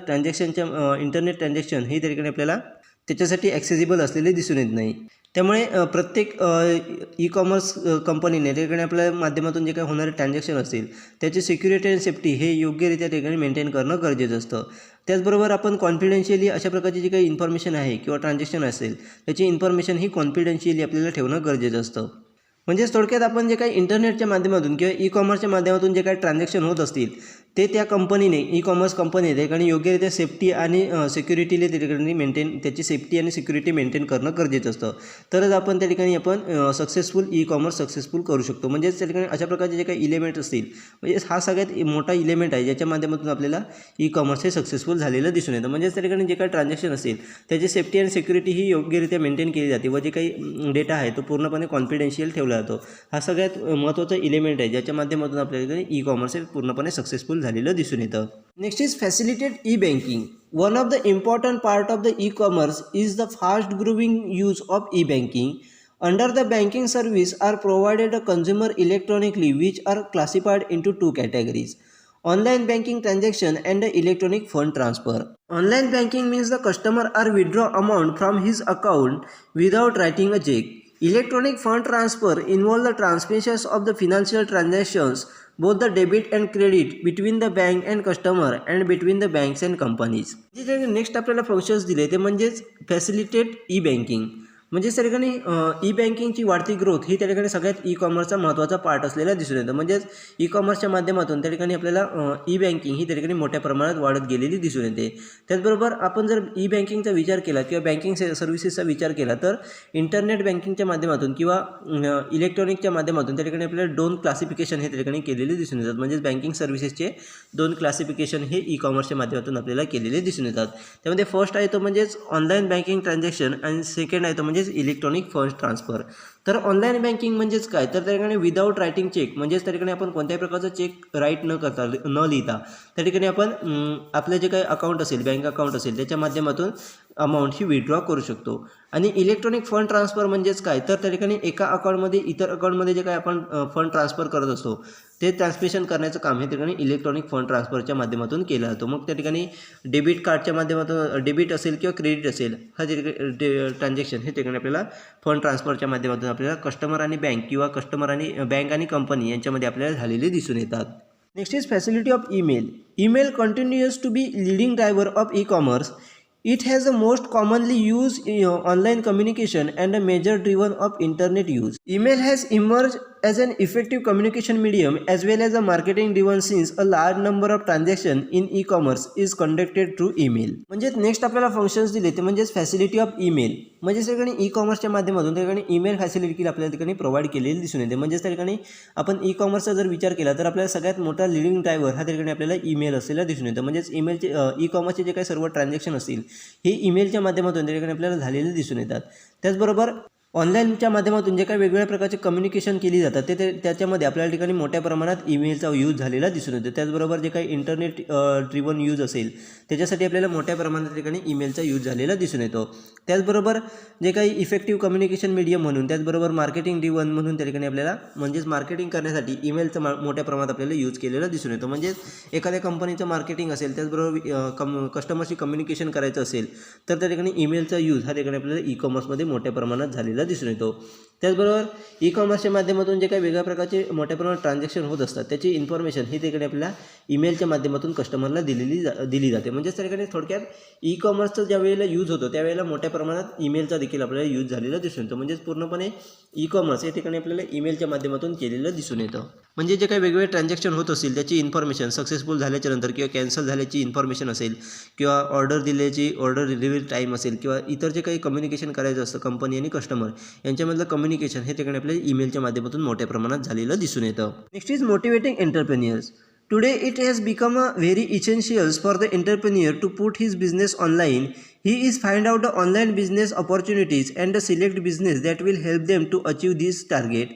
इंटरनेट ट्रान्झॅक्शन ही त्या ठिकाणी आपल्याला त्याच्यासाठी ॲक्सेसिबल असलेले दिसून येत नाही. त्यामुळे प्रत्येक ई कॉमर्स कंपनीने त्या ठिकाणी आपल्या माध्यमातून जे काही होणारे ट्रान्झॅक्शन असतील त्याची सिक्युरिटी आणि सेफ्टी हे योग्यरित्या त्या ठिकाणी मेंटेन करणं गरजेचं असतं. त्याचबरोबर आपण कॉन्फिडेन्शियली अशा प्रकारची जी काही इन्फॉर्मेशन आहे किंवा ट्रान्झॅक्शन असेल त्याची इन्फॉर्मेशन ही कॉन्फिडेन्शियली आपल्याला ठेवणं गरजेचं असतं. म्हणजेच थोडक्यात आपण जे काही इंटरनेटच्या माध्यमातून किंवा ई कॉमर्सच्या माध्यमातून जे काही ट्रान्झॅक्शन होत असतील ते त्या कंपनीने ई कॉमर्स कंपनीने त्या ठिकाणी योग्यरित्या सेफ्टी आणि सिक्युरिटीला त्या ठिकाणी त्याची सेफ्टी आणि सिक्युरिटी मेंटेन करणं गरजेचं असतं. तरच आपण त्या ठिकाणी ई कॉमर्स सक्सेसफुल करू शकतो. म्हणजेच त्या ठिकाणी अशा प्रकारचे जे काही इलेमेंट असतील म्हणजे हा सगळ्यात मोठा इलेमेंट आहे ज्याच्या माध्यमातून आपल्याला ई कॉमर्स हे सक्सेसफुल झालेलं दिसून येतं. म्हणजेच त्या ठिकाणी जे काही ट्रान्झॅक्शन असेल त्याची सेफ्टी आणि सिक्युरिटी ही योग्यरित्या मेंटेन केली जाते व जे काही डेटा आहे तो पूर्णपणे कॉन्फिडेन्शियल ठेवला जातो. हा सगळ्यात महत्त्वाचा इलेमेंट आहे ज्याच्या माध्यमातून आपल्याला ई कॉमर्स हे पूर्णपणे सक्सेसफुल झालेलं दिसून येतं. Next is facilitate E banking. One of the important part of the E commerce is the fast growing use of E banking. Under the banking service are provided a consumer electronically which are classified into two categories: online banking transaction and electronic fund transfer. Online banking means the customer are withdraw amount from his account without writing a check. Electronic fund transfer involve the transmissions of the financial transactions, both the debit and credit, between the bank and customer and between the banks and companies. जे next आपल्याला functions दिले ते म्हणजेच facilitate E banking. म्हणजे त्या ठिकाणी E बँकिंगची वाढती ग्रोथ ही त्या ठिकाणी सगळ्यात ई कॉमर्सचा महत्त्वाचा पार्ट असलेला दिसून येतं. म्हणजेच ई कॉमर्सच्या माध्यमातून त्या ठिकाणी आपल्याला ई बँकिंग ही त्या ठिकाणी मोठ्या प्रमाणात वाढत गेलेली दिसून येते. त्याचबरोबर आपण जर ई बँकिंगचा विचार केला किंवा बँकिंग सर्व्हिसेसचा विचार केला तर इंटरनेट बँकिंगच्या माध्यमातून किंवा इलेक्ट्रॉनिकच्या माध्यमातून त्या ठिकाणी आपल्याला 2 क्लासिफिकेशन हे त्या ठिकाणी केलेले दिसून येतात. म्हणजेच बँकिंग सर्व्हिसेसचे 2 क्लासिफिकेशन हे ई कॉमर्सच्या माध्यमातून आपल्याला केलेले दिसून येतात. त्यामध्ये फर्स्ट आहे तो म्हणजेच ऑनलाईन बँकिंग ट्रान्झॅक्शन आणि सेकंड आहे तो म्हणजेच इलेक्ट्रॉनिक फंड ट्रान्सफर. तर ऑनलाईन बँकिंग म्हणजेच काय, तर त्या ठिकाणी विदाऊट रायटिंग चेक, म्हणजेच त्या ठिकाणी आपण कोणत्याही प्रकारचा चेक राईट न करता न लिहिता त्या ठिकाणी आपण आपलं जे काही अकाउंट असेल, बँक अकाउंट असेल, त्याच्या माध्यमातून अमाऊंट ही विड्रॉ करू शकतो. आणि इलेक्ट्रॉनिक फंड ट्रान्सफर म्हणजेच काय, तर त्या ठिकाणी एका अकाउंटमध्ये इतर अकाउंटमध्ये जे काही आपण फंड ट्रान्सफर करत असतो ते ट्रान्समिशन करण्याचं काम हे ठिकाणी इलेक्ट्रॉनिक फंड ट्रान्सफरच्या माध्यमातून केलं जातं. मग त्या ठिकाणी डेबिट कार्डच्या माध्यमातून, डेबिट असेल किंवा क्रेडिट असेल, हा ट्रान्झॅक्शन हे ठिकाणी आपल्याला फंड ट्रान्सफरच्या माध्यमातून आपल्याला कस्टमर आणि बँक किंवा कस्टमर आणि बँक आणि कंपनी यांच्यामध्ये आपल्याला झालेले दिसून येतात. Next is facility of email. Email continuous to be leading driver of e-commerce. It has the most commonly used online communication and a major driven of internet use. Email has emerged as an effective communication medium as well as a marketing driven since a large number of transactions in e-commerce is conducted through email. म्हणजे next आपल्याला functions दिले ते म्हणजे facility of email. म्हणजे त्या ठिकाणी E कॉमर्सच्या माध्यमातून त्या ठिकाणी ईमेल फॅसिलिटी आपल्याला ठिकाणी प्रोव्हाइड केलेली दिसून येते. म्हणजे त्या ठिकाणी आपण ई कॉमर्सचा जर विचार केला तर आपल्याला सगळ्यात मोठा लिडिंग ड्रायव्हर हा त्या ठिकाणी आपल्याला ईमेल असलेला दिसून येतं. म्हणजेच ईमेलचे ई कॉमर्सचे जे काही सर्व ट्रान्झॅक्शन असतील हे ईमेलच्या माध्यमातून त्या ठिकाणी आपल्याला झालेले दिसून येतात. त्याचबरोबर ऑनलाईनच्या माध्यमातून जे काही वेगवेगळ्या प्रकारचे कम्युनिकेशन केली जातात त्याच्यामध्ये आपल्याला ठिकाणी मोठ्या प्रमाणात ईमेलचा यूज झालेला दिसून येतो. त्याचबरोबर जे काही इंटरनेट ड्रिवन यूज असेल त्याच्यासाठी आपल्याला मोठ्या प्रमाणात ठिकाणी ईमेलचा यूज झालेला दिसून येतो. त्याचबरोबर जे काही इफेक्टिव्ह कम्युनिकेशन मीडियम म्हणून, त्याचबरोबर मार्केटिंग ड्रिवन म्हणून त्या ठिकाणी आपल्याला म्हणजेच मार्केटिंग करण्यासाठी ईमेलचा मोठ्या प्रमाणात आपल्याला यूज केलेला दिसून येतो. म्हणजेच एखाद्या कंपनीचं मार्केटिंग असेल, त्याचबरोबर कस्टमरशी कम्युनिकेशन करायचं असेल तर त्या ठिकाणी ईमेलचा यूज हा ठिकाणी आपल्याला ई कॉमर्समध्ये मोठ्या प्रमाणात झालेला दिसून येतो. त्याचबरोबर ई कॉमर्सच्या माध्यमातून जे काही वेगळ्या प्रकारचे मोठ्या प्रमाणात ट्रान्झॅक्शन होत असतात त्याची इन्फॉर्मेशन ही ठिकाणी आपल्याला ईमेलच्या माध्यमातून कस्टमरला दिली जाते. म्हणजेच त्या ठिकाणी थोडक्यात ई कॉमर्सचं ज्या वेळेला यूज होतो त्यावेळेला मोठ्या प्रमाणात ईमेलचा देखील आपल्याला यूज झालेला दिसून येतो. म्हणजेच पूर्णपणे ई कॉमर्स या ठिकाणी आपल्याला ईमेलच्या माध्यमातून केलेलं दिसून येतं. म्हणजे जे काही वेगवेगळे ट्रान्झॅक्शन होत असतील त्याची इन्फॉर्मेशन सक्सेसफुल झाल्याच्या नंतर किंवा कॅन्सल झाल्याची इन्फॉर्मेशन असेल किंवा ऑर्डर डिलिव्हरी टाईम असेल किंवा इतर जे काही कम्युनिकेशन करायचं असतं कंपनी आणि कस्टमर यांच्यामधलं कम्युनिकेशन हे ठिकाणी आपल्याला ईमेलच्या माध्यमातून मोठ्या प्रमाणात झालेलं दिसून येतं. Next is motivating entrepreneurs. Today it has become a very essential for the entrepreneur to put his business online. He is find out the online business opportunities and the select business that will help them to achieve this target.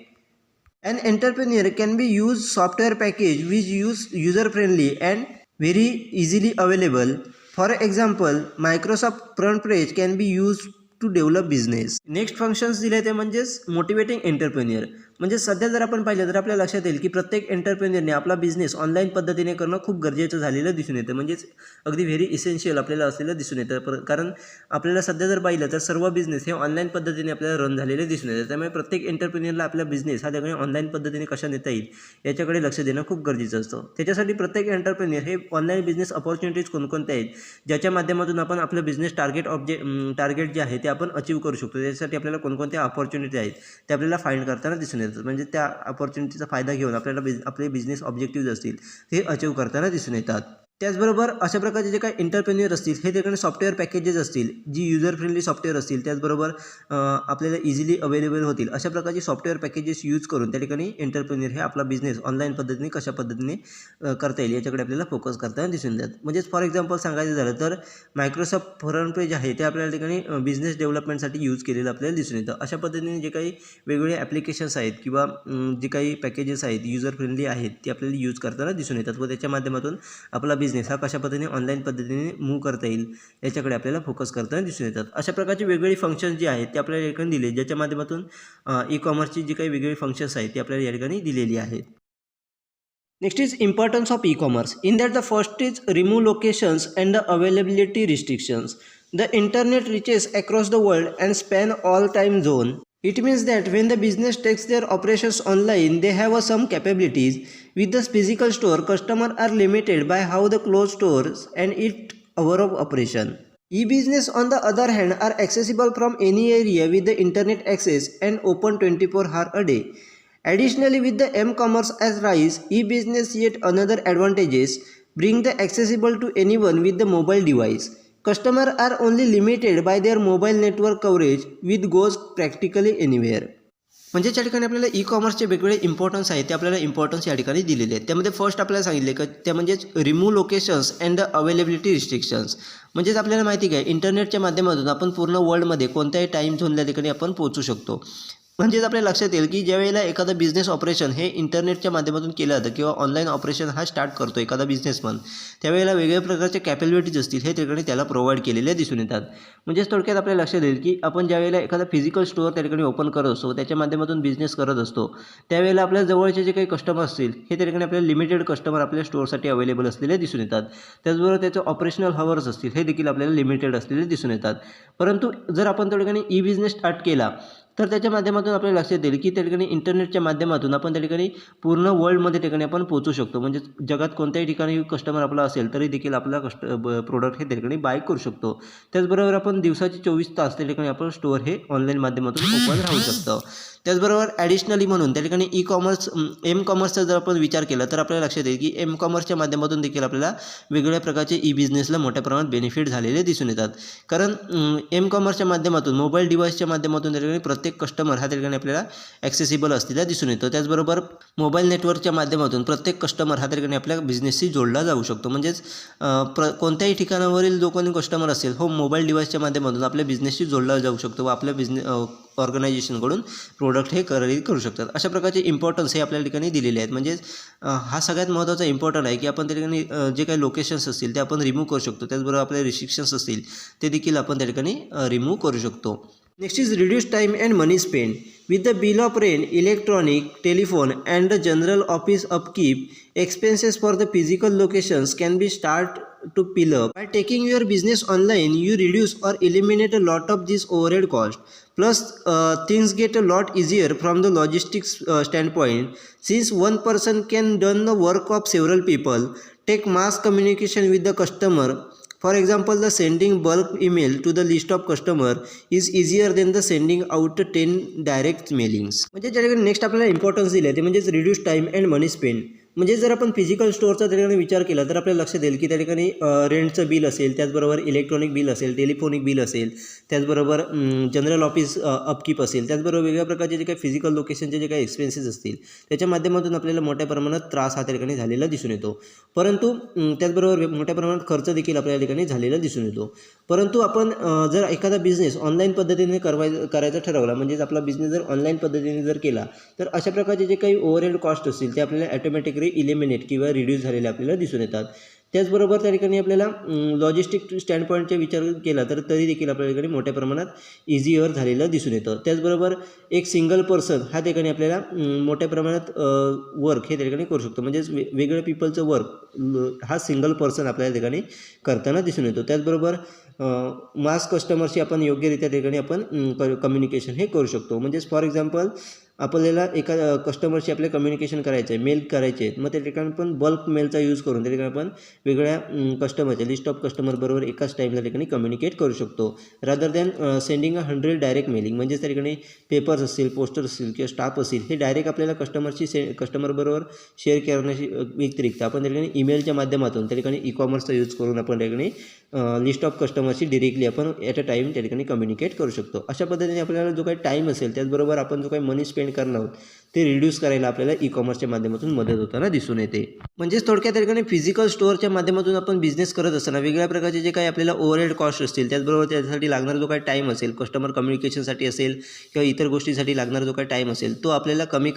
An entrepreneur can be use software package which use user friendly and very easily available. For example, Microsoft Front Page can be used to develop business. Next functions दिले ते म्हणजेच motivating entrepreneur. म्हणजे सध्या जर आपण पाहिलं तर आपल्या लक्षात येईल की प्रत्येक एंटरप्रेन्युअरने आपला बिझनेस ऑनलाईन पद्धतीने करणं खूप गरजेचं झालेलं दिसून येतं. म्हणजेच अगदी व्हेरी इसेन्शियल आपल्याला असलेलं दिसून येतं. कारण आपल्याला सध्या जर पाहिलं तर सर्व बिझनेस हे ऑनलाईन पद्धतीने आपल्याला रन झालेले दिसून येतं. त्यामुळे प्रत्येक एंटरप्रेन्युअरला आपला बिझनेस हा त्यामुळे ऑनलाईन पद्धतीने कशा नेता येईल याच्याकडे लक्ष देणं खूप गरजेचं असतं. त्याच्यासाठी प्रत्येक एंटरप्रेन्युअर हे ऑनलाईन बिझनेस अपॉर्च्युनिटीज कोणकोणत्या आहेत ज्याच्या माध्यमातून आपण आपलं बिझनेस टार्गेट जे आहे ते आपण अचीव करू शकतो. त्याच्यासाठी आपल्याला कोणकोणत्या अपॉर्च्युनिटी आहेत ते आपल्याला फाइंड करताना दिसून येतात. म्हणजे त्या अपॉर्च्युनिटीचा फायदा घेऊन आपल्याला आपले बिझनेस ऑब्जेक्टिव्ह असतील हे अचीव करताना दिसून येतात. त्याचबरोबर अशा प्रकारचे जे काही एंटरप्रेन्युअर असतील हे ठिकाणी सॉफ्टवेअर पॅकेजेस असतील जी युजर फ्रेंडली सॉफ्टवेअर असतील, त्याचबरोबर आपल्याला इझिली अवेलेबल होतील अशा प्रकारची सॉफ्टवेअर पॅकेजेस यूज करून त्या ठिकाणी एंटरप्रेन्युअर हे आपला बिझनेस ऑनलाईन पद्धतीने कशा पद्धतीने करता येईल याच्याकडे आपल्याला फोकस करताना दिसून येतात. म्हणजेच फॉर एक्झाम्पल सांगायचं झालं तर मायक्रोसॉफ्ट फ्रंट पेज आहे ते आपल्याला ठिकाणी बिझनेस डेव्हलपमेंटसाठी यूज केलेलं आपल्याला दिसून येतं. अशा पद्धतीने जे काही वेगवेगळे ॲप्लिकेशन्स आहेत किंवा जे काही पॅकेजेस आहेत युजर फ्रेंडली आहेत ते आपल्याला यूज करताना दिसून येतात व त्याच्या माध्यमातून आपला बिझनेस हा कशा पद्धतीने ऑनलाईन पद्धतीने मूव्ह करता येईल याच्याकडे आपल्याला फोकस करताना दिसून येतात. अशा प्रकारची वेगवेगळी फंक्शन्स जी आहेत ते आपल्याला या ठिकाणी दिले, ज्याच्या माध्यमातून ई कॉमर्सची जी काही वेगवेगळी फंक्शन्स आहेत ती आपल्याला या ठिकाणी दिलेली आहेत. Next is importance of E commerce. In that the first is remove locations and the availability restrictions. The internet reaches across the world and span all time zone. It means that when the business takes their operations online, they have some capabilities. With the physical store, customers are limited by how the closed stores and its hour of operation. E-business on the other hand are accessible from any area with the internet access and open 24 hours a day. Additionally, with the m-commerce as rise, e-business yet another advantages bring the accessible to anyone with the mobile device. Customers are only limited by their mobile network coverage which goes practically anywhere. म्हणजे त्या ठिकाणी आपल्याला E कॉमर्सचे वेगवेगळे importance आहेत ते आपल्याला importance या ठिकाणी दिलेले आहेत. त्यामध्ये फर्स्ट आपल्याला सांगितले की त्या म्हणजेच remove locations and the availability restrictions. म्हणजेच आपल्याला माहिती आहे इंटरनेटच्या माध्यमातून आपण पूर्ण वर्ल्डमध्ये कोणत्याही टाईम झोनच्या ठिकाणी आपण पोहोचू शकतो. म्हणजेच आपल्या लक्षात येईल की ज्यावेळेला एखादा बिझनेस ऑपरेशन हे इंटरनेटच्या माध्यमातून केलं जातं किंवा ऑनलाईन ऑपरेशन हा स्टार्ट करतो एखादा बिझनेसमन, त्यावेळेला वेगवेगळ्या प्रकारच्या कॅपॅबिलिटीज असतील हे ठिकाणी त्याला प्रोव्हाइड केलेल्या दिसून येतात. म्हणजेच थोडक्यात आपल्या लक्षात येईल की आपण ज्यावेळेला एखादा फिजिकल स्टोअर त्या ठिकाणी ओपन करत असतो, त्याच्या माध्यमातून बिझनेस करत असतो, त्यावेळेला आपल्या जवळचे जे काही कस्टमर असतील हे त्या ठिकाणी आपल्याला लिमिटेड कस्टमर आपल्या स्टोअरसाठी अवेलेबल असलेले दिसून येतात. त्याचबरोबर त्याचे ऑपरेशनल हवर्स असतील हे देखील आपल्याला लिमिटेड असलेले दिसून येतात. परंतु जर आपण त्या ठिकाणी ई बिझनेस स्टार्ट केला तर त्याच्या माध्यमातून आपल्याला लक्षात येईल की त्या ठिकाणी इंटरनेटच्या माध्यमातून आपण त्या ठिकाणी पूर्ण वर्ल्डमध्ये ठिकाणी आपण पोहोचू शकतो. म्हणजे जगात कोणत्याही ठिकाणी कस्टमर आपला असेल तरी देखील आपला प्रोडक्ट हे त्या ठिकाणी बाय करू शकतो. त्याचबरोबर आपण दिवसाचे 24 तास त्या ठिकाणी आपण स्टोअर हे ऑनलाईन माध्यमातून ओपन राहू शकतं. त्याचबरोबर ॲडिशनली म्हणून त्या ठिकाणी ई कॉमर्स एम कॉमर्सचा जर आपण विचार केला तर आपल्याला लक्षात येईल की एम कॉमर्सच्या माध्यमातून देखील आपल्याला वेगवेगळ्या प्रकारचे ई बिझनेसला मोठ्या प्रमाणात बेनिफिट झालेले दिसून येतात. कारण एम कॉमर्सच्या माध्यमातून मोबाईल डिव्हाइसच्या माध्यमातून त्या ठिकाणी प्रत्येक कस्टमर हा त्या ठिकाणी आपल्याला ॲक्सेसिबल असलेला दिसून येतो. त्याचबरोबर मोबाईल नेटवर्कच्या माध्यमातून प्रत्येक कस्टमर हा त्या ठिकाणी आपल्या बिझनेसशी जोडला जाऊ शकतो. म्हणजेच कोणत्याही ठिकाणावरील जो कोणी कस्टमर असेल हो मोबाईल डिव्हाइसच्या माध्यमातून आपल्या बिझनेसशी जोडला जाऊ शकतो व आपल्या ऑर्गनायझेशनकडून प्रोडक्ट हे खरेदी करू शकतात. अशा प्रकारचे इम्पॉर्टन्स हे आपल्या ठिकाणी दिलेले आहेत. म्हणजेच हा सगळ्यात महत्त्वाचा इम्पॉर्टंट आहे की आपण त्या ठिकाणी जे काही लोकेशन्स असतील ते आपण रिमूव्ह करू शकतो. त्याचबरोबर आपले रिस्ट्रिक्शन्स असतील ते देखील आपण त्या ठिकाणी रिमूव्ह करू शकतो. Next is reduce time and money spent. With the bill of rent, electronic, telephone and the general office upkeep, expenses for the physical locations can be start to pile up. By taking your business online, you reduce or eliminate a lot of this overhead cost. Plus, things get a lot easier from the logistics standpoint. Since one person can done the work of several people, take mass communication with the customer. For example, the sending bulk email to the list of customer is easier than the sending out 10 direct mailings. म्हणजे ज्या ठिकाणी next आपल्याला importance दिले ते म्हणजेच reduce time and money spend. म्हणजे जर आपण फिजिकल स्टोअरचा त्या ठिकाणी विचार केला तर आपल्याला लक्षात येईल की त्या ठिकाणी रेंटचं बिल असेल, त्याचबरोबर इलेक्ट्रॉनिक बिल असेल, टेलिफोनिक बिल असेल, त्याचबरोबर जनरल ऑफिस अपकीप असेल, त्याचबरोबर वेगवेगळ्या प्रकारचे जे काही फिजिकल लोकेशनचे जे काही एक्सपेन्सेस असतील त्याच्या माध्यमातून आपल्याला मोठ्या प्रमाणात त्रास हा त्या ठिकाणी झालेला दिसून येतो. परंतु त्याचबरोबर मोठ्या प्रमाणात खर्च देखील आपल्या ठिकाणी झालेला दिसून येतो. परंतु आपण जर एखादा बिझनेस ऑनलाईन पद्धतीने करायचा ठरवला, म्हणजेच आपला बिझनेस जर ऑनलाईन पद्धतीने जर केला तर अशा प्रकारचे जे काही ओव्हरहेड कॉस्ट असतील ते आपल्याला ॲटोमॅटिकली इलिमिनेट किंवा रिड्यूस झालेले आपल्याला दिसून येतात. त्याचबरोबर त्या ठिकाणी आपल्याला लॉजिस्टिक स्टँडपॉईंटचा विचार केला तर तरी देखील आपल्या ठिकाणी मोठ्या प्रमाणात इझियर झालेलं दिसून येतं. त्याचबरोबर एक सिंगल पर्सन हा ठिकाणी आपल्याला मोठ्या प्रमाणात वर्क हे त्या ठिकाणी करू शकतो. म्हणजेच वेगवेगळ्या पीपलचं वर्क हा सिंगल पर्सन आपल्या ठिकाणी करताना दिसून येतो. त्याचबरोबर मास कस्टमरशी आपण योग्यरित्या ठिकाणी आपण कम्युनिकेशन हे करू शकतो. म्हणजेच फॉर एक्झाम्पल आपल्याला एका कस्टमरशी आपले कम्युनिकेशन करायचं आहे, मेल करायचे आहेत, मग त्या ठिकाणी आपण बल्क मेलचा यूज करून त्या ठिकाणी आपण वेगळ्या कस्टमरच्या लिस्ट ऑफ कस्टमरबरोबर एकाच टाईमला ठिकाणी कम्युनिकेट करू शकतो. Rather than sending 100 direct mailing. म्हणजेच त्या ठिकाणी पेपर्स असतील, पोस्टर असतील किंवा स्टाफ असेल हे डायरेक्ट आपल्याला कस्टमरबरोबर शेअर करण्याची व्यतिरिक्त आपण त्या ठिकाणी ईमेलच्या माध्यमातून त्या ठिकाणी ई कॉमर्सचा यूज करून आपण त्या ठिकाणी लिस्ट ऑफ कस्टमरशी डिरेक्टली आपण ॲट अ टाईम त्या ठिकाणी कम्युनिकेट करू शकतो. अशा पद्धतीने आपल्याला जो काही टाईम असेल त्याचबरोबर आपण जो काही मनी स्पेंड करणार आहोत ते रिड्यूस करायला आपल्याला ई कॉमर्सच्या माध्यमातून मदत होताना दिसून येते. म्हणजेच थोडक्यात त्या ठिकाणी फिजिकल स्टोअरच्या माध्यमातून आपण बिझनेस करत असताना वेगवेगळ्या प्रकारचे जे काही आपल्याला ओव्हरहेड कॉस्ट असतील, त्याचबरोबर त्यासाठी लागणारा जो काही टाईम असेल, कस्टमर कम्युनिकेशनसाठी असेल किंवा इतर गोष्टीसाठी लागणारा जो काही टाईम असेल तो आपल्याला कमी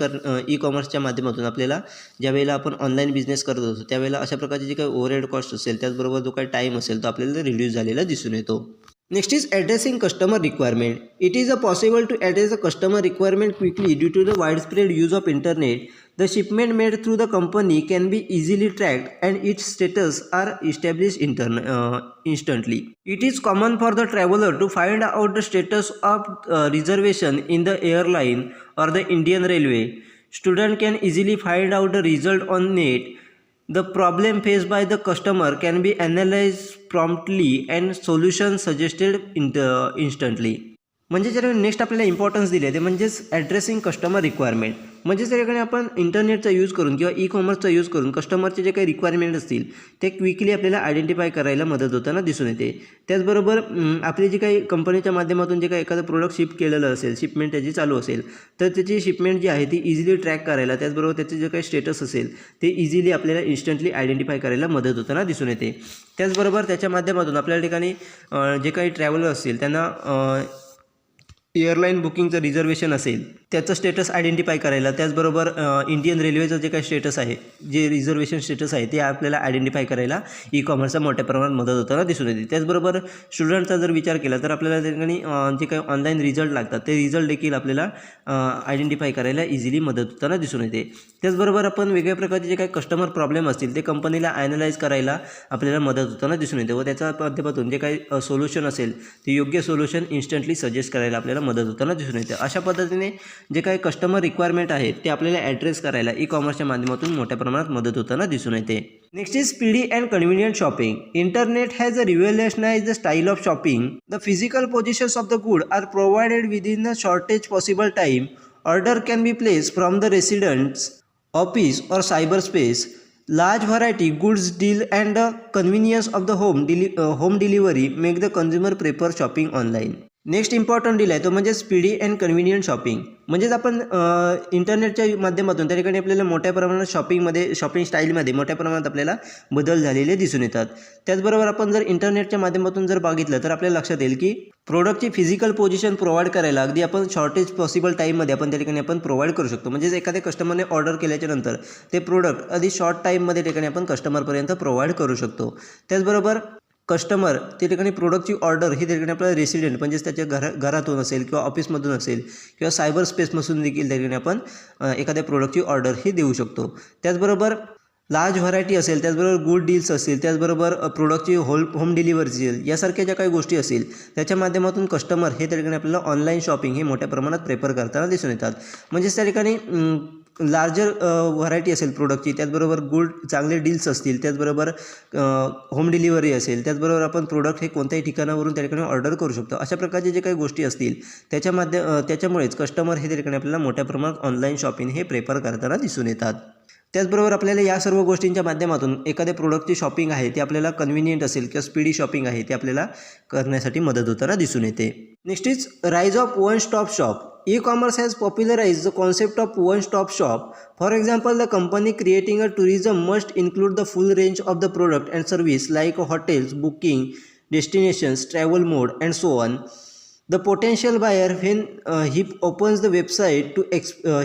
ई कॉमर्सच्या माध्यमातून आपल्याला ज्यावेळेला आपण ऑनलाईन बिझनेस करत असतो त्यावेळेला अशा प्रकारचे जे काही ओव्हरहेड कॉस्ट असेल त्याचबरोबर जो काही टाईम असेल तो आपल्याला रिड्यूस झालेला दिसून येतो. Next is addressing customer requirement. It is possible to address a customer requirement quickly due to the widespread use of internet. The shipment made through the company can be easily tracked and its status are established instantly. It is common for the traveler to find out the status of reservation in the airline or the Indian Railway. Student can easily find out the result on net. The problem faced by the customer can be analyzed promptly and solution suggested instantly. म्हणजे जर next आपल्याला importance दिले ते म्हणजेच addressing customer requirement. म्हणजेच त्या ठिकाणी आपण इंटरनेटचा यूज करून किंवा ई कॉमर्सचा यूज करून कस्टमरचे जे काही रिक्वायरमेंट असतील ते क्विकली आपल्याला आयडेंटिफाय करायला मदत होताना दिसून येते. त्याचबरोबर आपली जी काही कंपनीच्या माध्यमातून जे काही एखादं प्रोडक्ट शिप केलेलं असेल, शिपमेंट त्याची चालू असेल तर त्याची शिपमेंट जी आहे ती इझिली ट्रॅक करायला, त्याचबरोबर त्याचे जे काही स्टेटस असेल ते इझिली आपल्याला इन्स्टंटली आयडेंटिफाय करायला मदत होताना दिसून येते. त्याचबरोबर त्याच्या माध्यमातून आपल्या ठिकाणी जे काही ट्रॅव्हलर असतील त्यांना एअरलाईन बुकिंगचं रिझर्वेशन असेल त्याचं स्टेटस आयडेंटिफाय करायला, त्याचबरोबर इंडियन रेल्वेचं जे काही स्टेटस आहे, जे रिझर्वेशन स्टेटस आहे ते आपल्याला आयडेंटिफाय करायला ई कॉमर्सचा मोठ्या प्रमाणात मदत होताना दिसून येते. त्याचबरोबर स्टुडंटचा जर विचार केला तर आपल्याला त्या ठिकाणी जे काही ऑनलाईन रिझल्ट लागतात ते रिझल्ट देखील आपल्याला आयडेंटिफाय करायला इझिली मदत होताना दिसून येते. त्याचबरोबर आपण वेगळ्या प्रकारचे जे काही कस्टमर प्रॉब्लेम असतील ते कंपनीला ॲनालाइज करायला आपल्याला मदत होताना दिसून येते व त्याच्या माध्यमातून जे काही सोल्युशन असेल ते योग्य सोल्युशन इन्स्टंटली सजेस्ट करायला आपल्याला मदत होताना दिसून येते. अशा पद्धतीने जे काही कस्टमर रिक्वायरमेंट आहेत ते आपल्याला ॲड्रेस करायला ई कॉमर्सच्या माध्यमातून मोठ्या प्रमाणात मदत होताना दिसून येते. Next is speedy and convenient shopping. Internet has revolutionised the style of shopping. The physical positions of the good are provided within the shortage possible time. Order can be placed from the residence, office or cyberspace. Large variety, goods deal and the convenience of the home delivery make the consumer prefer shopping online. Next important deal आहे तो म्हणजे speedy and convenient shopping. म्हणजेच आपण इंटरनेटच्या माध्यमातून त्या ठिकाणी आपल्याला मोठ्या प्रमाणात शॉपिंग स्टाईलमध्ये मोठ्या प्रमाणात आपल्याला बदल झालेले दिसून येतात. त्याचबरोबर आपण जर इंटरनेटच्या माध्यमातून जर बघितलं तर आपल्याला लक्षात येईल की प्रोडक्टची फिजिकल पोझिशन प्रोव्हाइड करायला अगदी आपण शॉर्टेज पॉसिबल टाईममध्ये आपण त्या ठिकाणी आपण प्रोव्हाइड करू शकतो. म्हणजेच एखाद्या कस्टमरने ऑर्डर केल्याच्या नंतर ते प्रोडक्ट अगदी शॉर्ट टाईममध्ये ठिकाणी आपण कस्टमरपर्यंत प्रोव्हाइड करू शकतो. त्याचबरोबर कस्टमर त्या ठिकाणी प्रोडक्टची ऑर्डर ही त्या ठिकाणी आपल्याला रेसिडेंट म्हणजेच त्याच्या घरातून असेल किंवा ऑफिसमधून असेल किंवा सायबर स्पेसमधून देखील त्या ठिकाणी आपण एखाद्या प्रोडक्टची ऑर्डर ही देऊ शकतो. त्याचबरोबर लार्ज व्हरायटी असेल, त्याचबरोबर गुड डील्स असतील, त्याचबरोबर प्रोडक्टची होम डिलिव्हरी असेल, यासारख्या ज्या काही गोष्टी असतील त्याच्या माध्यमातून कस्टमर हे त्या ठिकाणी आपल्याला ऑनलाईन शॉपिंग हे मोठ्या प्रमाणात प्रेफर करताना दिसून येतात. म्हणजेच त्या ठिकाणी लार्जर व्हरायटी असेल प्रोडक्टची, त्याचबरोबर गुड चांगले डील्स असतील, त्याचबरोबर होम डिलिव्हरी असेल, त्याचबरोबर आपण प्रोडक्ट हे कोणत्याही ठिकाणावरून त्या ठिकाणी ऑर्डर करू शकतो. अशा प्रकारचे जे काही गोष्टी असतील त्याच्यामुळेच कस्टमर हे त्या ठिकाणी आपल्याला मोठ्या प्रमाणात ऑनलाईन शॉपिंग हे प्रेफर करताना दिसून येतात. त्याचबरोबर आपल्याला या सर्व गोष्टींच्या माध्यमातून एखाद्या प्रोडक्टची शॉपिंग आहे ती आपल्याला कन्व्हिनियंट असेल किंवा स्पीडी शॉपिंग आहे ती आपल्याला करण्यासाठी मदत होताना दिसून येते. Next is rise of one stop shop. E-commerce has popularized the concept of one-stop shop. For example, the company creating a tourism must include the full range of the product and service like hotels, booking, destinations, travel mode, and so on. The potential buyer, when he opens the website,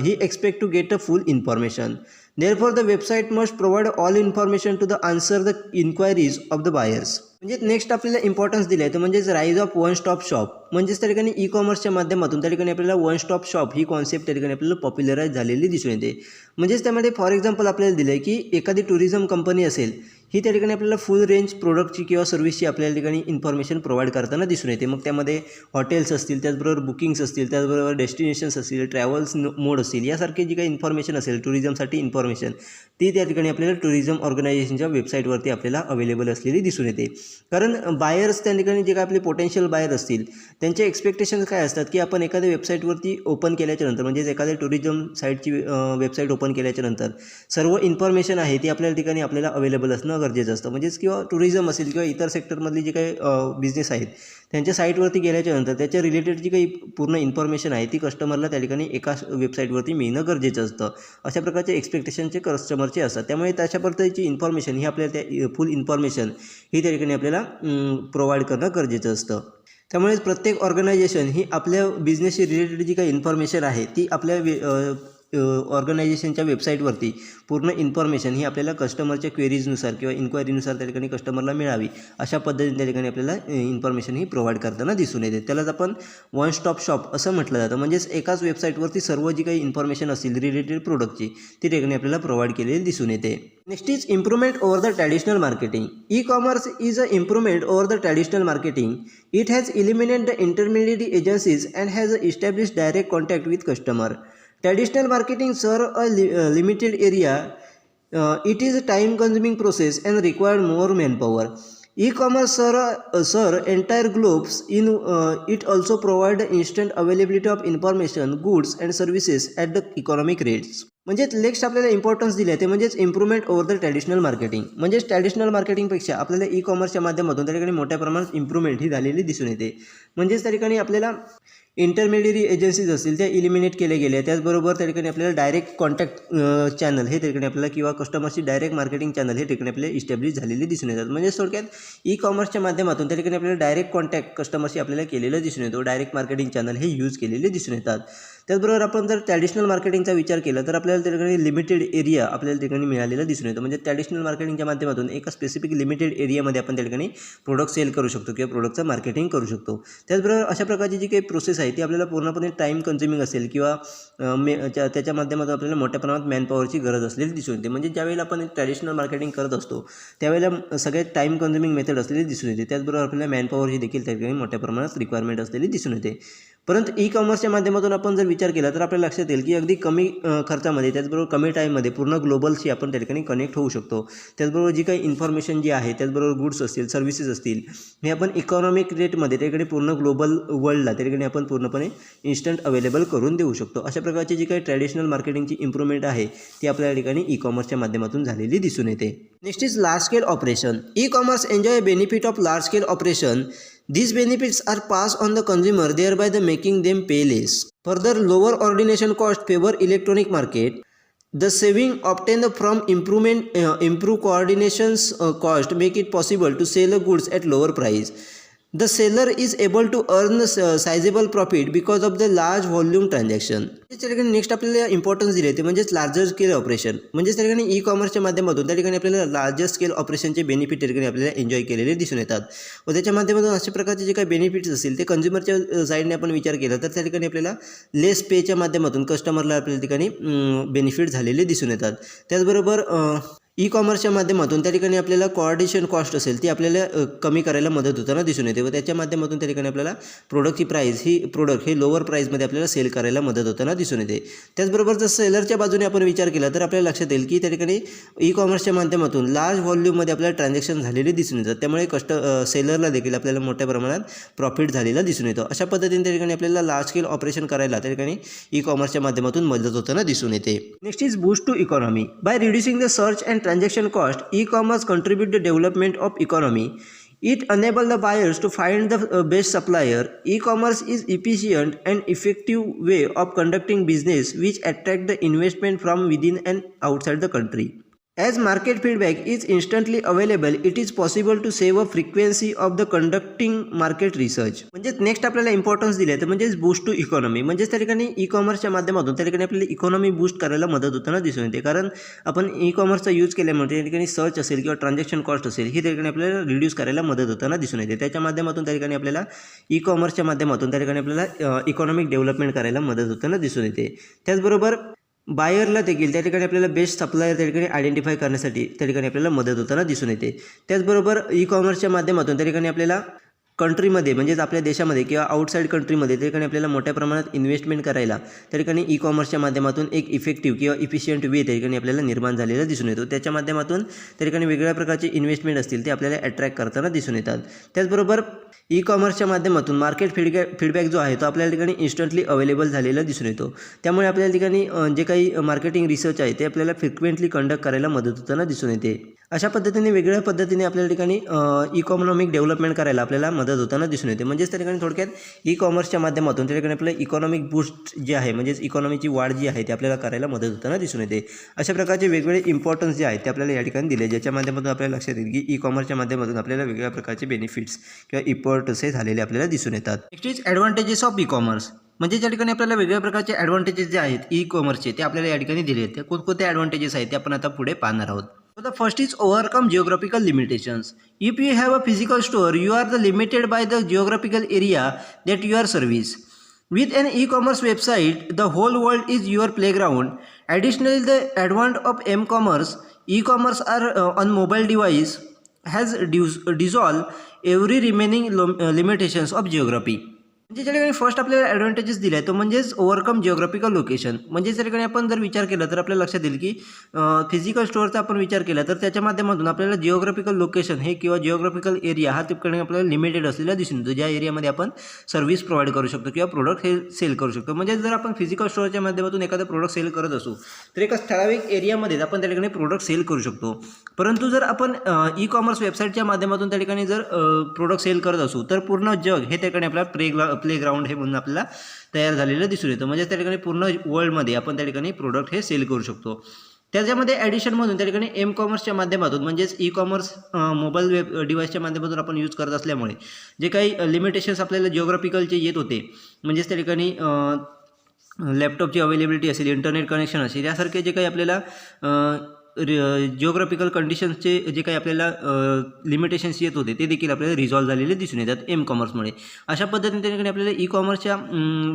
he expect to get a full information. Therefore, the website must provide all information to answer the inquiries of the buyers. म्हणजे next आपल्याला importance दिलं आहे तर म्हणजेच rise of one stop shop. म्हणजेच त्या ठिकाणी E कॉमर्सच्या माध्यमातून त्या ठिकाणी आपल्याला वन स्टॉप शॉप ही कॉन्सेप्ट त्या ठिकाणी आपल्याला पॉप्युलराईज झालेली दिसून येते. म्हणजेच त्यामध्ये फॉर एक्झाम्पल आपल्याला दिलं आहे की एखादी टुरिझम कंपनी असेल ही त्या ठिकाणी आपल्याला फुल रेंज प्रोडक्टची किंवा सर्व्हिसची आपल्याला ठिकाणी इन्फॉर्मेशन प्रोव्हाइड करताना दिसून येते. मग त्यामध्ये हॉटेल्स असतील, त्याचबरोबर बुकिंग्स असतील, त्याचबरोबर डेस्टिनेशन्स असतील, ट्रॅव्हल्स मोड असतील, यासारखी जी काही इन्फॉर्मेशन असेल टुरिझमसाठी इन्फॉर्मेशन ती त्या ठिकाणी आपल्याला टुरिझम ऑर्गनायझेशनच्या वेबसाईटवरती आपल्याला अवेलेबल असलेली दिसून येते. कारण बायर्स त्या ठिकाणी जे काय आपले पोटेन्शियल बायर असतील त्यांचे एक्सपेक्टेशन काय असतात की आपण एखाद्या वेबसाईटवरती ओपन केल्याच्यानंतर म्हणजेच एखाद्या टुरिझम साईटची वेबसाईट ओपन केल्याच्यानंतर सर्व इन्फॉर्मेशन आहे ती आपल्या ठिकाणी आपल्याला अवेलेबल असणं गरजेचं असतं. म्हणजेच किंवा टुरिझम असेल किंवा इतर सेक्टरमधली जी काही बिझनेस आहेत त्यांच्या साईटवरती गेल्याच्यानंतर त्याच्या रिलेटेड जी काही पूर्ण इन्फॉर्मेशन आहे ती कस्टमरला त्या ठिकाणी एका वेबसाईटवरती मिळणं गरजेचं असतं. अशा प्रकारचे एक्सपेक्टेशनचे कस्टमरचे असतात. त्यामुळे तशा पद्धतीची इन्फॉर्मेशन ही आपल्याला त्या फुल इन्फॉर्मेशन ही त्या ठिकाणी आपल्याला प्रोव्हाइड करणं गरजेचं असतं. त्यामुळे प्रत्येक ऑर्गनायझेशन ही आपल्या बिझनेसशी रिलेटेड जी काही इन्फॉर्मेशन आहे ती आपल्या ऑर्गनायझेशनच्या वेबसाईटवरती पूर्ण इन्फॉर्मेशन ही आपल्याला कस्टमरच्या क्वेरीजनुसार किंवा इन्क्वायरीनुसार त्या ठिकाणी कस्टमरला मिळावी अशा पद्धतीने त्या ठिकाणी आपल्याला इन्फॉर्मेशन ही प्रोव्हाइड करताना दिसून येते. त्यालाच आपण वन स्टॉप शॉप असं म्हटलं जातं. म्हणजेच एकाच वेबसाईटवरती सर्व जी काही इन्फॉर्मेशन असतील रिलेटेड प्रोडक्टची ती ठिकाणी आपल्याला प्रोव्हाइड केलेली दिसून येते. Next is improvement over the traditional marketing. E commerce is a improvement over the traditional marketing. It has eliminated the intermediary agencies and has established direct contact with customer. Traditional marketing serve a limited area. It is a time-consuming process and require more manpower. E-commerce serve entire globes. It also provide instant availability of information, goods and services at the economic rates. म्हणजेच next आपल्याला importance दिले आहे ते म्हणजेच improvement over the traditional marketing. म्हणजेच traditional मार्केटिंगपेक्षा आपल्याला E कॉमर्सच्या माध्यमातून त्या ठिकाणी मोठ्या प्रमाणात इम्प्रूव्हमेंट ही झालेली दिसून येते. म्हणजेच त्या ठिकाणी आपल्याला इंटरमिडियरी एजन्सीज असतील त्या इलिमिनेट केल्या गेल्या. त्याचबरोबर त्या ठिकाणी आपल्याला डायरेक्ट कॉन्टॅक्ट चॅनल हे त्या ठिकाणी आपल्याला किंवा कस्टमरची डायरेक्ट मार्केटिंग चॅनल हे ठिकाणी आपल्याला इस्टॅब्लिश झालेले दिसून येतात. म्हणजे थोडक्यात ई कॉमर्सच्या माध्यमातून त्या ठिकाणी आपल्याला डायरेक्ट कॉन्टॅक्ट कस्टमरशी आपल्याला केलेलं दिसून येतो. डायरेक्ट मार्केटिंग चॅनल हे यूज केलेले दिसून येतात. त्याचबरोबर आपण जर ट्रॅडिशनल मार्केटिंगचा विचार केला तर आपल्याला त्या ठिकाणी लिमिटेड एरिया आपल्याला ठिकाणी मिळालेला दिसून येतो. म्हणजे ट्रॅडिशनल मार्केटिंगच्या माध्यमातून एका स्पेसिफिक लिमिटेड एरियामध्ये आपण त्या ठिकाणी प्रोडक्ट सेल करू शकतो किंवा प्रोडक्टचं मार्केटिंग करू शकतो. त्याचबरोबर अशा प्रकारची जी काही प्रोसेस आहे ती आपल्याला पूर्णपणे टाईम कन्झ्युमिंग असेल किंवा त्याच्या माध्यमातून आपल्याला मोठ्या प्रमाणात मॅनपॉवरची गरज असलेली दिसून येते. म्हणजे ज्यावेळेला आपण ट्रॅडिशनल मार्केटिंग करत असतो त्यावेळेला सगळ्यात टाईम कन्झ्युमिंग मेथड असलेली दिसून येते. त्याचबरोबर आपल्याला मॅनपॉवरची देखील त्या ठिकाणी मोठ्या प्रमाणात रिक्वायरमेंट असलेली दिसून येते. परंतु ई कॉमर्सच्या माध्यमातून आपण जर विचार केला तर आपल्याला लक्षात येईल की अगदी कमी खर्चामध्ये त्याचबरोबर कमी टाईममध्ये पूर्ण ग्लोबलशी आपण त्या ठिकाणी कनेक्ट होऊ शकतो. त्याचबरोबर जी काही इन्फॉर्मेशन जी आहे त्याचबरोबर गुड्स असतील सर्व्हिसेस असतील हे आपण इकॉनॉमिक रेटमध्ये त्या ठिकाणी पूर्ण ग्लोबल वर्ल्डला त्या ठिकाणी आपण पूर्णपणे इन्स्टंट अवेलेबल करून देऊ शकतो. अशा प्रकारची जी काही ट्रॅडिशनल मार्केटिंगची इम्प्रूव्हमेंट आहे ती आपल्या ठिकाणी ई कॉमर्सच्या माध्यमातून झालेली दिसून येते. Next is large scale operation. E commerce enjoy benefit of large scale operation. These benefits are passed on the consumer, thereby making them pay less. Further, lower ordination cost favor electronic market. The saving obtained from improved coordinations cost make it possible to sell the goods at lower price. The seller is able to earn sizable profit because of the large volume transaction. त्या ठिकाणी next आपल्याला importance दिले ते म्हणजेच larger scale operation. म्हणजेच त्या ठिकाणी E कॉमर्सच्या माध्यमातून त्या ठिकाणी आपल्याला लार्जर स्केल ऑपरेशनचे बेनिफिट त्या ठिकाणी आपल्याला एन्जॉय केलेले दिसून येतात. व त्याच्या माध्यमातून अशा प्रकारचे जे काही बेनिफिट्स असतील ते कन्झ्युमरच्या साईडने आपण विचार केला तर त्या ठिकाणी आपल्याला लेस पेच्या माध्यमातून कस्टमरला आपल्या ठिकाणी बेनिफिट झालेले दिसून येतात. त्याचबरोबर ई कॉमर्सच्या माध्यमातून त्या ठिकाणी आपल्याला कोऑर्डिनेशन कॉस्ट असेल ती आपल्याला कमी करायला मदत होताना दिसून येते. व त्याच्या माध्यमातून त्या ठिकाणी आपल्याला प्रोडक्टची प्राईस ही प्रोडक्ट हे लोअर प्राईसमध्ये आपल्याला सेल करायला मदत होताना दिसून येते. त्याचबरोबर जर सेलरच्या बाजूने आपण विचार केला तर आपल्याला लक्षात येईल की त्या ठिकाणी ई कॉमर्सच्या माध्यमातून लार्ज व्हॉल्यूममध्ये आपल्याला ट्रान्झॅक्शन झालेले दिसून येतात. त्यामुळे सेलरला देखील आपल्याला मोठ्या प्रमाणात प्रॉफिट झालेला दिसून येतो. अशा पद्धतीने त्या ठिकाणी आपल्याला लार्ज स्केल ऑपरेशन करायला त्या ठिकाणी ई कॉमर्सच्या माध्यमातून मदत होताना दिसून येते. Next is boost to economy. By reducing the search and transaction cost, e-commerce contribute the development of economy. It enables the buyers to find the best supplier. E-commerce is efficient and effective way of conducting business which attract the investment from within and outside the country. As market feedback is instantly available, it is possible to save a frequency of the conducting market research. म्हणजे next आपल्याला importance दिले तर म्हणजे boost to economy. म्हणजेच त्या ठिकाणी E कॉमर्सच्या माध्यमातून त्या ठिकाणी आपल्याला इकॉनॉमी बूस्ट करायला मदत होताना दिसून येते. कारण आपण ई कॉमर्सचा यूज केल्यामुळे त्या ठिकाणी सर्च असेल किंवा ट्रान्झॅक्शन कॉस्ट असेल ही त्या ठिकाणी आपल्याला रिड्यूस करायला मदत होताना दिसून येते. त्याच्या माध्यमातून त्या ठिकाणी आपल्याला ई कॉमर्सच्या माध्यमातून त्या ठिकाणी आपल्याला इकॉनॉमिक डेव्हलपमेंट करायला मदत होताना दिसून येते. त्याचबरोबर बायरला देखील त्या ठिकाणी आपल्याला बेस्ट सप्लायर त्या ठिकाणी आयडेंटिफाय करण्यासाठी त्या ठिकाणी आपल्याला मदत होताना दिसून येते. त्याचबरोबर ई कॉमर्सच्या माध्यमातून त्या ठिकाणी आपल्याला कंट्रीमध्ये म्हणजेच आपल्या देशामध्ये किंवा आउटसाईड कंट्रीमध्ये त्या ठिकाणी आपल्याला मोठ्या प्रमाणात इन्व्हेस्टमेंट करायला त्या ठिकाणी ई कॉमर्सच्या माध्यमातून एक इफेक्टिव्ह किंवा इफिशियंट वे त्या ठिकाणी आपल्याला निर्माण झालेला दिसून येतो. त्याच्या माध्यमातून त्या ठिकाणी वेगवेगळ्या प्रकारचे इन्व्हेस्टमेंट असतील ते आपल्याला अट्रॅक्ट करताना दिसून येतात. त्याचबरोबर ई कॉमर्सच्या माध्यमातून मार्केट फीडबॅक जो आहे तो आपल्या ठिकाणी इन्स्टंटली अवेलेबल झालेला दिसून येतो. त्यामुळे आपल्या ठिकाणी जे काही मार्केटिंग रिसर्च आहे ते आपल्याला फ्रिक्वेंटली कंडक्ट करायला मदत होताना दिसून येते. अशा पद्धतीने वेगवेगळ्या पद्धतीने आपल्या ठिकाणी इकॉनॉमिक डेव्हलपमेंट करायला आपल्याला मदत होताना दिसून येते. म्हणजेच त्या ठिकाणी थोडक्यात ई कॉमर्सच्या माध्यमातून त्या ठिकाणी आपल्याला इकॉनॉमिक बूस्ट जे आहे म्हणजेच इकॉनॉमीची वाढ जी आहे ती आपल्याला करायला मदत होताना दिसून येते. अशा प्रकारचे वेगवेगळे इम्पॉर्टन्स जे आहेत ते आपल्याला या ठिकाणी दिले, ज्याच्या माध्यमातून आपल्याला लक्षात येईल की ई कॉमर्सच्या माध्यमातून आपल्याला वेगवेगळ्या प्रकारचे बेनिफिट्स किंवा इम्पॉर्टन्स हे झालेले आपल्याला दिसून येतात. Next is advantages of E commerce. म्हणजे ज्या ठिकाणी आपल्याला वेगवेगळ्या प्रकारचे ॲडव्हान्टेजेस जे आहेत ई कॉमर्सचे ते आपल्याला या ठिकाणी दिले आहेत. कोणकोणते ॲडव्हान्टेजेस आहेत ते आपण आता पुढे पाहणार आहोत. So the first is overcome geographical limitations. If you have a physical store, you are limited by the geographical area that you are service. With an e-commerce website, the whole world is your playground. Additionally, the advent of m-commerce, e-commerce are on mobile device has dissolved every remaining limitations of geography. म्हणजे ज्या ठिकाणी first आपल्याला advantages दिले आहे तो म्हणजेच overcome geographical location. म्हणजे त्या ठिकाणी आपण जर विचार केला तर आपल्याला लक्षात येईल की फिजिकल स्टोअरचा आपण विचार केला तर त्याच्या माध्यमातून आपल्याला जिओग्राफिकल लोकेशन हे किंवा जिओग्राफिकल एरिया हा ठिकाणी आपल्याला लिमिटेड असलेला दिसून येतो, ज्या एरियामध्ये आपण सर्व्हिस प्रोव्हाइड करू शकतो किंवा प्रोडक्ट हे सेल करू शकतो. म्हणजे जर आपण फिजिकल स्टोअरच्या माध्यमातून एखादं प्रोडक्ट सेल करत असू तर एका ठराविक एरियामध्येच आपण त्या ठिकाणी प्रोडक्ट सेल करू शकतो. परंतु जर आपण ई कॉमर्स वेबसाईटच्या माध्यमातून त्या ठिकाणी जर प्रोडक्ट सेल करत असू तर पूर्ण जग हे त्या ठिकाणी आपल्याला प्लेग्राऊंड हे म्हणून आपल्याला तयार झालेलं दिसून येतं. म्हणजे त्या ठिकाणी पूर्ण वर्ल्डमध्ये आपण त्या ठिकाणी प्रोडक्ट हे सेल करू शकतो. त्याच्यामध्ये ॲडिशनमधून त्या ठिकाणी एम कॉमर्सच्या माध्यमातून म्हणजेच ई कॉमर्स मोबाईल वेब डिव्हाइसच्या माध्यमातून आपण यूज करत असल्यामुळे जे काही लिमिटेशन्स आपल्याला जिओग्राफिकलचे येत होते, म्हणजेच त्या ठिकाणी लॅपटॉपची अवेलेबिलिटी असेल, इंटरनेट कनेक्शन असेल, यासारखे जे काही आपल्याला जिओग्राफिकल कंडिशन्सचे जे काही आपल्याला लिमिटेशन्स येत होते ते देखील आपल्याला रिझॉल्व्ह झालेले दिसून येतात एम कॉमर्समुळे. अशा पद्धतीने त्या ठिकाणी आपल्याला ई कॉमर्सच्या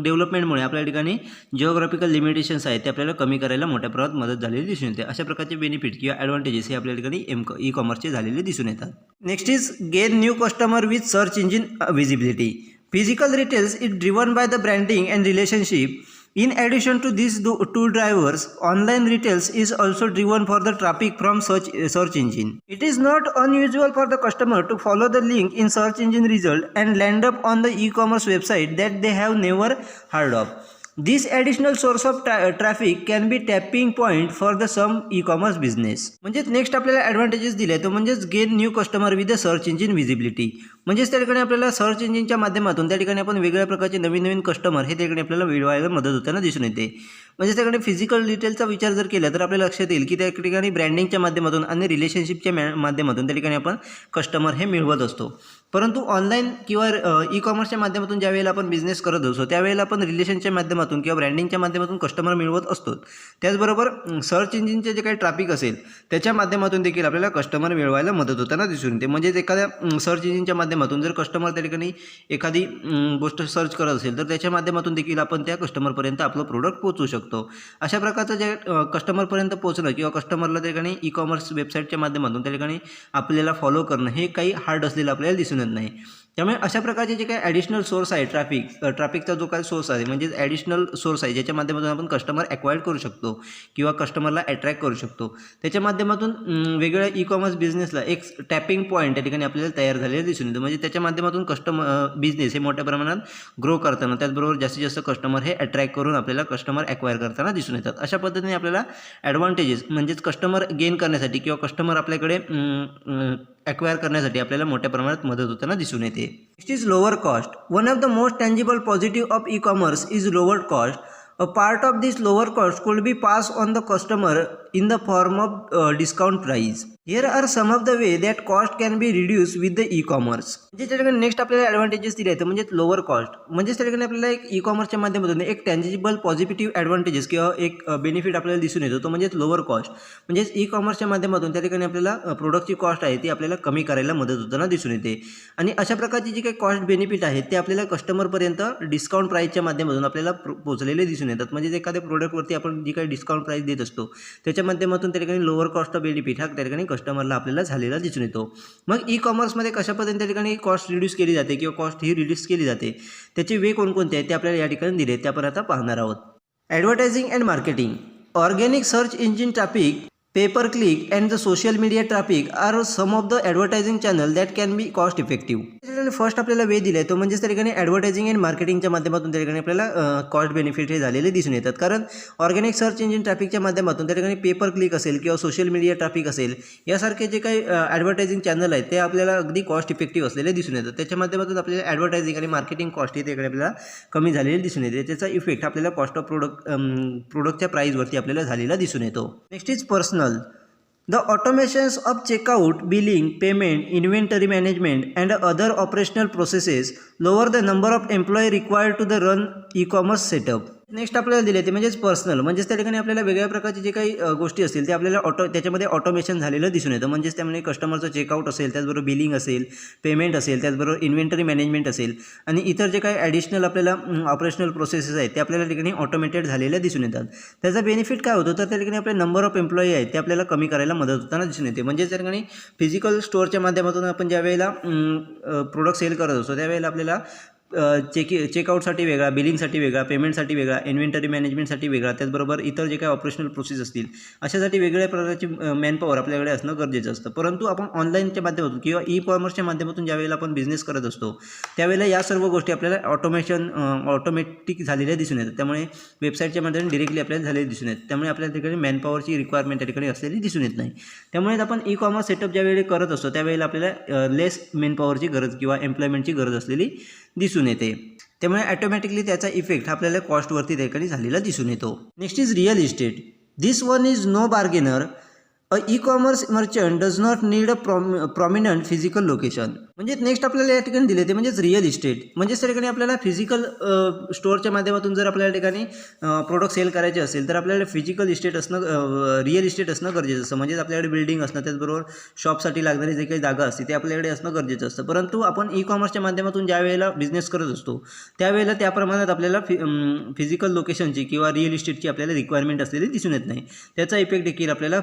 डेव्हलपमेंटमुळे आपल्या ठिकाणी जिओग्राफिकल लिमिटेशन्स आहेत ते आपल्याला कमी करायला मोठ्या प्रमाणात मदत झालेली दिसून येते. अशा प्रकारचे बेनिफिट किंवा ॲडव्हान्टेजेस हे आपल्या ठिकाणी ई कॉमर्सचे झालेले दिसून येतात. Next is gain new customer with search engine visibility. Physical retails is driven by the branding and relationship. In addition to these two drivers, online retails is also driven for the traffic from search engine. It is not unusual for the customer to follow the link in search engine result and land up on the e-commerce website that they have never heard of. This additional source of traffic can be tapping point for the some e-commerce business. म्हणजेच next आपल्याला advantages दिले तो म्हणजेच gain new customer with the search engine visibility. म्हणजेच त्या ठिकाणी आपल्याला search इंजिनच्या माध्यमातून त्या ठिकाणी आपण वेगवेगळ्या प्रकारचे नवीन कस्टमर हे त्या ठिकाणी आपल्याला मिळवायला मदत होताना दिसून येते. म्हणजे त्याकडे फिजिकल डिटेलचा विचार जर केला तर आपल्याला लक्षात येईल की त्या ठिकाणी ब्रँडिंगच्या माध्यमातून आणि रिलेशनशिपच्या माध्यमातून त्या ठिकाणी आपण कस्टमर हे मिळवत असतो. परंतु ऑनलाईन किंवा ई कॉमर्सच्या माध्यमातून ज्यावेळेला आपण बिझनेस करत असतो त्यावेळेला आपण रिलेशनच्या माध्यमातून किंवा ब्रँडिंगच्या माध्यमातून कस्टमर मिळवत असतो. त्याचबरोबर सर्च इंजिनचे जे काही ट्रॅफिक असेल त्याच्या माध्यमातून देखील आपल्याला कस्टमर मिळवायला मदत होताना दिसून येते. म्हणजेच एखाद्या सर्च इंजिनच्या माध्यमातून जर कस्टमर त्या ठिकाणी एखादी गोष्ट सर्च करत असेल तर त्याच्या माध्यमातून देखील आपण त्या कस्टमरपर्यंत आपलं प्रोडक्ट पोहोचवू शकतो. अशा प्रकारचं जे कस्टमरपर्यंत पोहोचणं किंवा कस्टमरला त्या ठिकाणी ई कॉमर्स वेबसाईटच्या माध्यमातून त्या ठिकाणी आपल्याला फॉलो करणं हे काही हार्ड असलेलं आपल्याला दिसून येत नाही. त्यामुळे अशा प्रकारचे जे काही ॲडिशनल सोर्स आहे ट्रॅफिकचा जो काही सोर्स आहे म्हणजेच ॲडिशनल सोर्स आहे ज्याच्या माध्यमातून आपण कस्टमर ॲक्वायर करू शकतो किंवा कस्टमरला अट्रॅक्ट करू शकतो. त्याच्या माध्यमातून वेगवेगळ्या ई कॉमर्स बिझनेसला एक टॅपिंग पॉईंट त्या ठिकाणी आपल्याला तयार झालेलं दिसून येतं. म्हणजे त्याच्या माध्यमातून बिझनेस हे मोठ्या प्रमाणात ग्रो करताना त्याचबरोबर जास्तीत जास्त कस्टमर हे अट्रॅक्ट करून आपल्याला कस्टमर ॲक्वायर करताना दिसून येतात. अशा पद्धतीने आपल्याला ॲडव्हान्टेजेस म्हणजेच कस्टमर गेन करण्यासाठी किंवा कस्टमर आपल्याकडे ॲक्वायर करण्यासाठी आपल्याला मोठ्या प्रमाणात मदत होताना दिसून येते. Next is lower cost. One of the most tangible positive of E commerce is lower cost. A part of this lower cost could be passed on the customer in the form of discount price. Here are some of the way that cost can be reduced with the e-commerce. म्हणजे त्या ठिकाणी next आपल्याला advantages दिले आहेत म्हणजे lower cost. म्हणजेच त्या ठिकाणी आपल्याला एक ई कॉमर्सच्या माध्यमातून एक टँजिबल पॉझिटिव्ह ॲडव्हान्टेजेस किंवा एक बेनिफिट आपल्याला दिसून येतो तो म्हणजे लोअर कॉस्ट. म्हणजेच ई कॉमर्सच्या माध्यमातून त्या ठिकाणी आपल्याला प्रोडक्टची कॉस्ट आहे ती आपल्याला कमी करायला मदत होताना दिसून येते. आणि अशा प्रकारची जी काही कॉस्ट बेनिफिट आहेत ते आपल्याला कस्टमरपर्यंत डिस्काउंट प्राईसच्या माध्यमातून आपल्याला पोहोचलेले दिसून येतात. म्हणजे एखाद्या प्रोडक्टवरती आपण जी काही डिस्काउंट प्राईस देत असतो त्याच्या माध्यमातून त्या ठिकाणी लोअर कॉस्ट बेनिफिट हा त्या ठिकाणी कस्टमरला आपल्याला झालेला दिसून येतो. मग ई कॉमर्समध्ये कशा पद्धतीने त्या ठिकाणी कॉस्ट रिड्यूस केली जाते किंवा कॉस्ट ही रिड्यूस केली जाते त्याचे वे कोणकोणते आहेत ते आपल्याला या ठिकाणी दिले ते आपण आता पाहणार आहोत. Advertising and marketing. Organic search engine traffic, pay per click and the social media traffic are some of the advertising channel that can be cost effective. First आपल्याला वे दिला आहे तो म्हणजेच त्या ठिकाणी ॲडव्हर्टायझिंग अँड मार्केटिंगच्या माध्यमातून त्या ठिकाणी आपल्याला कॉस्ट बेनिफिट हे झालेले दिसून येतात. कारण ऑर्गॅनिक सर्च इंजिन ट्रॅफिकच्या माध्यमातून त्या ठिकाणी पेपर क्लिक असेल किंवा सोशल मीडिया ट्रॅफिक असेल यासारखे जे काही ॲडव्हर्टायझिंग चॅनल आहेत ते आपल्याला अगदी कॉस्ट इफेक्टिव्ह असलेले दिसून येतात. त्याच्या माध्यमातून आपल्याला ॲडव्हर्टायझिंग आणि मार्केटिंग कॉस्ट ही त्याकडे आपल्याला कमी झालेली दिसून येते. त्याचा इफेक्ट आपल्याला कॉस्ट ऑफ प्रोडक्टच्या प्राईसवरती आपल्याला झालेला दिसून येतो. Next is personal. The automations of checkout, billing, payment, inventory management, and other operational processes lower the number of employees required to run e-commerce setup. Next आपल्याला दिले ते म्हणजेच पर्सनल. म्हणजेच त्या ठिकाणी आपल्याला वेगळ्या प्रकारचे जे काही गोष्टी असतील ते आपल्याला त्याच्यामध्ये ऑटोमेशन झालेलं दिसून येतं. म्हणजेच त्यामध्ये कस्टमरचं चेकआउट असेल, त्याचबरोबर बिलिंग असेल, पेमेंट असेल, त्याचबरोबर इन्व्हेंटरी मॅनेजमेंट असेल आणि इतर जे काही ॲडिशनल आपल्याला ऑपरेशनल प्रोसेसेस आहेत ते आपल्याला ठिकाणी ऑटोमेटेड झालेल्या दिसून येतात. त्याचा बेनिफिट काय होतं तर त्या ठिकाणी आपले नंबर ऑफ एम्प्लॉई आहेत ते आपल्याला कमी करायला मदत होताना दिसून येते. म्हणजेच त्या ठिकाणी फिजिकल स्टोअरच्या माध्यमातून आपण ज्या वेळेला प्रोडक्ट सेल करत असतो त्यावेळेला आपल्याला चेकआउटसाठी वेगळा, बिलिंगसाठी वेगळा, पेमेंटसाठी वेगळा, इन्व्हेंटरी मॅनेजमेंटसाठी वेगळा, त्याचबरोबर इतर जे काही ऑपरेशनल प्रोसेस असतील अशासाठी वेगळ्या प्रकारची मॅनपॉवर आपल्याकडे असणं गरजेचं असतं. परंतु आपण ऑनलाईनच्या माध्यमातून किंवा ई कॉमर्सच्या माध्यमातून ज्यावेळेला आपण बिझनेस करत असतो त्यावेळेला या सर्व गोष्टी आपल्याला ऑटोमॅटिक झालेल्या दिसून येतात. त्यामुळे वेबसाईटच्या माध्यमातून डिरेक्टली आपल्याला झालेली दिसून येतात. त्यामुळे आपल्या ठिकाणी मॅनपॉवरची रिक्वायरमेंट त्या ठिकाणी असलेली दिसून येत नाही. त्यामुळे आपण ई कॉमर्स सेटअप ज्यावेळी करत असतो त्यावेळेला आपल्याला लेस मॅनपॉवरची गरज किंवा एम्प्लॉयमेंटची गरज असलेली दिसून येते. त्यामुळे ॲटोमॅटिकली त्याचा इफेक्ट आपल्याला कॉस्टवरती त्या ठिकाणी झालेला दिसून येतो. Next is real estate. This one is no bargainer. A e-commerce merchant does not need a prominent physical location. म्हणजे नेक्स्ट आपल्याला या ठिकाणी दिले ते म्हणजेच रिअल इस्टेट. म्हणजेच त्या ठिकाणी आपल्याला फिजिकल स्टोअरच्या माध्यमातून जर आपल्याला ठिकाणी प्रोडक्ट सेल करायचे असेल तर आपल्याला फिजिकल इस्टेट असणं, रिअल इस्टेट असणं गरजेचं असतं. म्हणजेच आपल्याकडे बिल्डिंग असणं, त्याचबरोबर शॉपसाठी लागणारी जे काही जागा असते ते आपल्याकडे असणं गरजेचं असतं. परंतु आपण ई कॉमर्सच्या माध्यमातून ज्या वेळेला बिझनेस करत असतो त्यावेळेला त्या प्रमाणात आपल्याला फिजिकल लोकेशनची किंवा रिअल इस्टेटची आपल्याला रिक्वायरमेंट असलेली दिसून येत नाही. त्याचा इफेक्ट देखील आपल्याला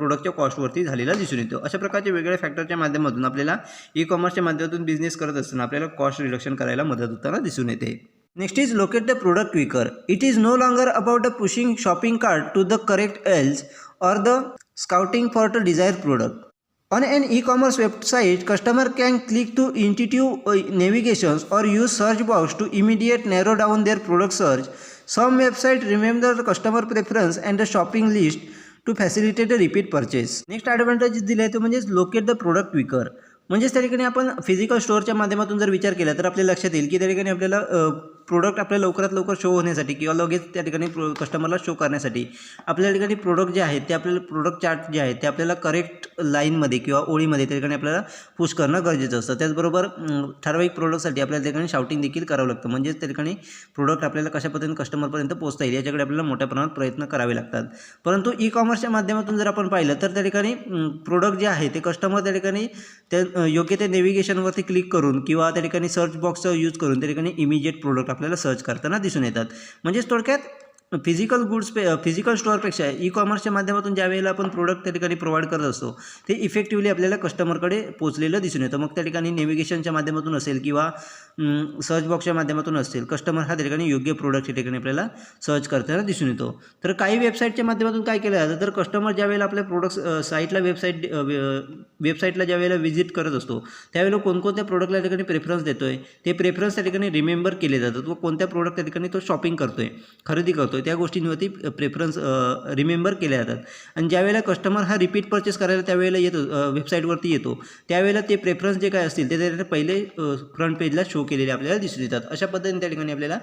प्रोडक्टच्या कॉस्टवरती झालेला दिसून येतो. अशा प्रकारचे वेगवेगळ्या फॅक्टरच्या माध्यमातून आपल्याला ई कॉमर्सच्या माध्यमातून बिझनेस करत असताना आपल्याला कॉस्ट रिडक्शन करायला मदत होताना दिसून येते. Next is locate the product quicker. It is no longer about the pushing shopping cart to the correct else or the scouting for the desired product. On an e-commerce website, customer can click to intuitive navigations or use search box to immediate narrow down their product search. Some websites remember the customer preference and the shopping list to facilitate a repeat purchase. Next advantage दिला आहे तो म्हणजे locate the product quicker. म्हणजेच त्या ठिकाणी आपण physical स्टोअरच्या माध्यमातून जर विचार केला तर आपल्या लक्षात येईल की त्या ठिकाणी आपल्याला प्रोडक्ट आपल्या लवकरात लवकर शो होण्यासाठी किंवा लगेच त्या ठिकाणी कस्टमरला शो करण्यासाठी आपल्या ठिकाणी प्रोडक्ट जे आहेत ते आपल्याला प्रोडक्ट चार्ट जे आहेत ते आपल्याला करेक्ट लाईनमध्ये किंवा ओळीमध्ये त्या ठिकाणी आपल्याला पुश करणं गरजेचं असतं. त्याचबरोबर ठराविक प्रोडक्टसाठी आपल्याला त्या ठिकाणी शाउटिंग देखील करावं लागतं. म्हणजेच त्या ठिकाणी प्रोडक्ट आपल्याला कशा पद्धतीने कस्टमरपर्यंत पोहोचता येईल याच्याकडे आपल्याला मोठ्या प्रमाणात प्रयत्न करावे लागतात. परंतु ई कॉमर्सच्या माध्यमातून जर आपण पाहिलं तर त्या ठिकाणी प्रोडक्ट जे आहे ते कस्टमर त्या ठिकाणी योग्य त्या नेव्हिगेशनवरती क्लिक करून किंवा त्या ठिकाणी सर्च बॉक्सचा यूज करून त्या ठिकाणी इमिजिएट प्रोडक्ट आपल्याला सर्च करताना दिसून येतात. म्हणजेच थोडक्यात फिजिकल स्टोअरपेक्षा ई कॉमर्सच्या माध्यमातून ज्या वेळेला आपण प्रोडक्ट त्या ठिकाणी प्रोव्हाइड करत असतो ते इफेक्टिव्हली आपल्याला कस्टमरकडे पोचलेलं दिसून येतं. मग त्या ठिकाणी नेव्हिगेशनच्या माध्यमातून असेल किंवा सर्च बॉक्सच्या माध्यमातून असेल कस्टमर हा त्या ठिकाणी योग्य प्रोडक्ट त्या ठिकाणी आपल्याला सर्च करताना दिसून येतो. तर काही वेबसाईटच्या माध्यमातून काय केलं जातं तर कस्टमर ज्या वेळेला आपल्या प्रोडक्ट साईटला वेबसाईटला ज्या वेळेला व्हिजिट करत असतो त्यावेळेला कोणकोणत्या प्रोडक्टला त्या ठिकाणी प्रेफरन्स देतो आहे ते प्रेफरन्स त्या ठिकाणी रिमेंबर केले जातात व कोणत्या प्रोडक्ट त्या ठिकाणी तो शॉपिंग करतो आहे, खरेदी करतो आहे त्या गोष्टींवरती प्रेफरन्स रिमेंबर केल्या जातात. आणि ज्यावेळेला कस्टमर हा रिपीट परचेस करायला त्यावेळेला येतो, वेबसाईटवरती येतो त्यावेळेला ते प्रेफरन्स जे काय असतील ते त्याच्या पहिले फ्रंट पेजला शो केलेले आपल्याला दिसून येतात. अशा पद्धतीने त्या ठिकाणी आपल्याला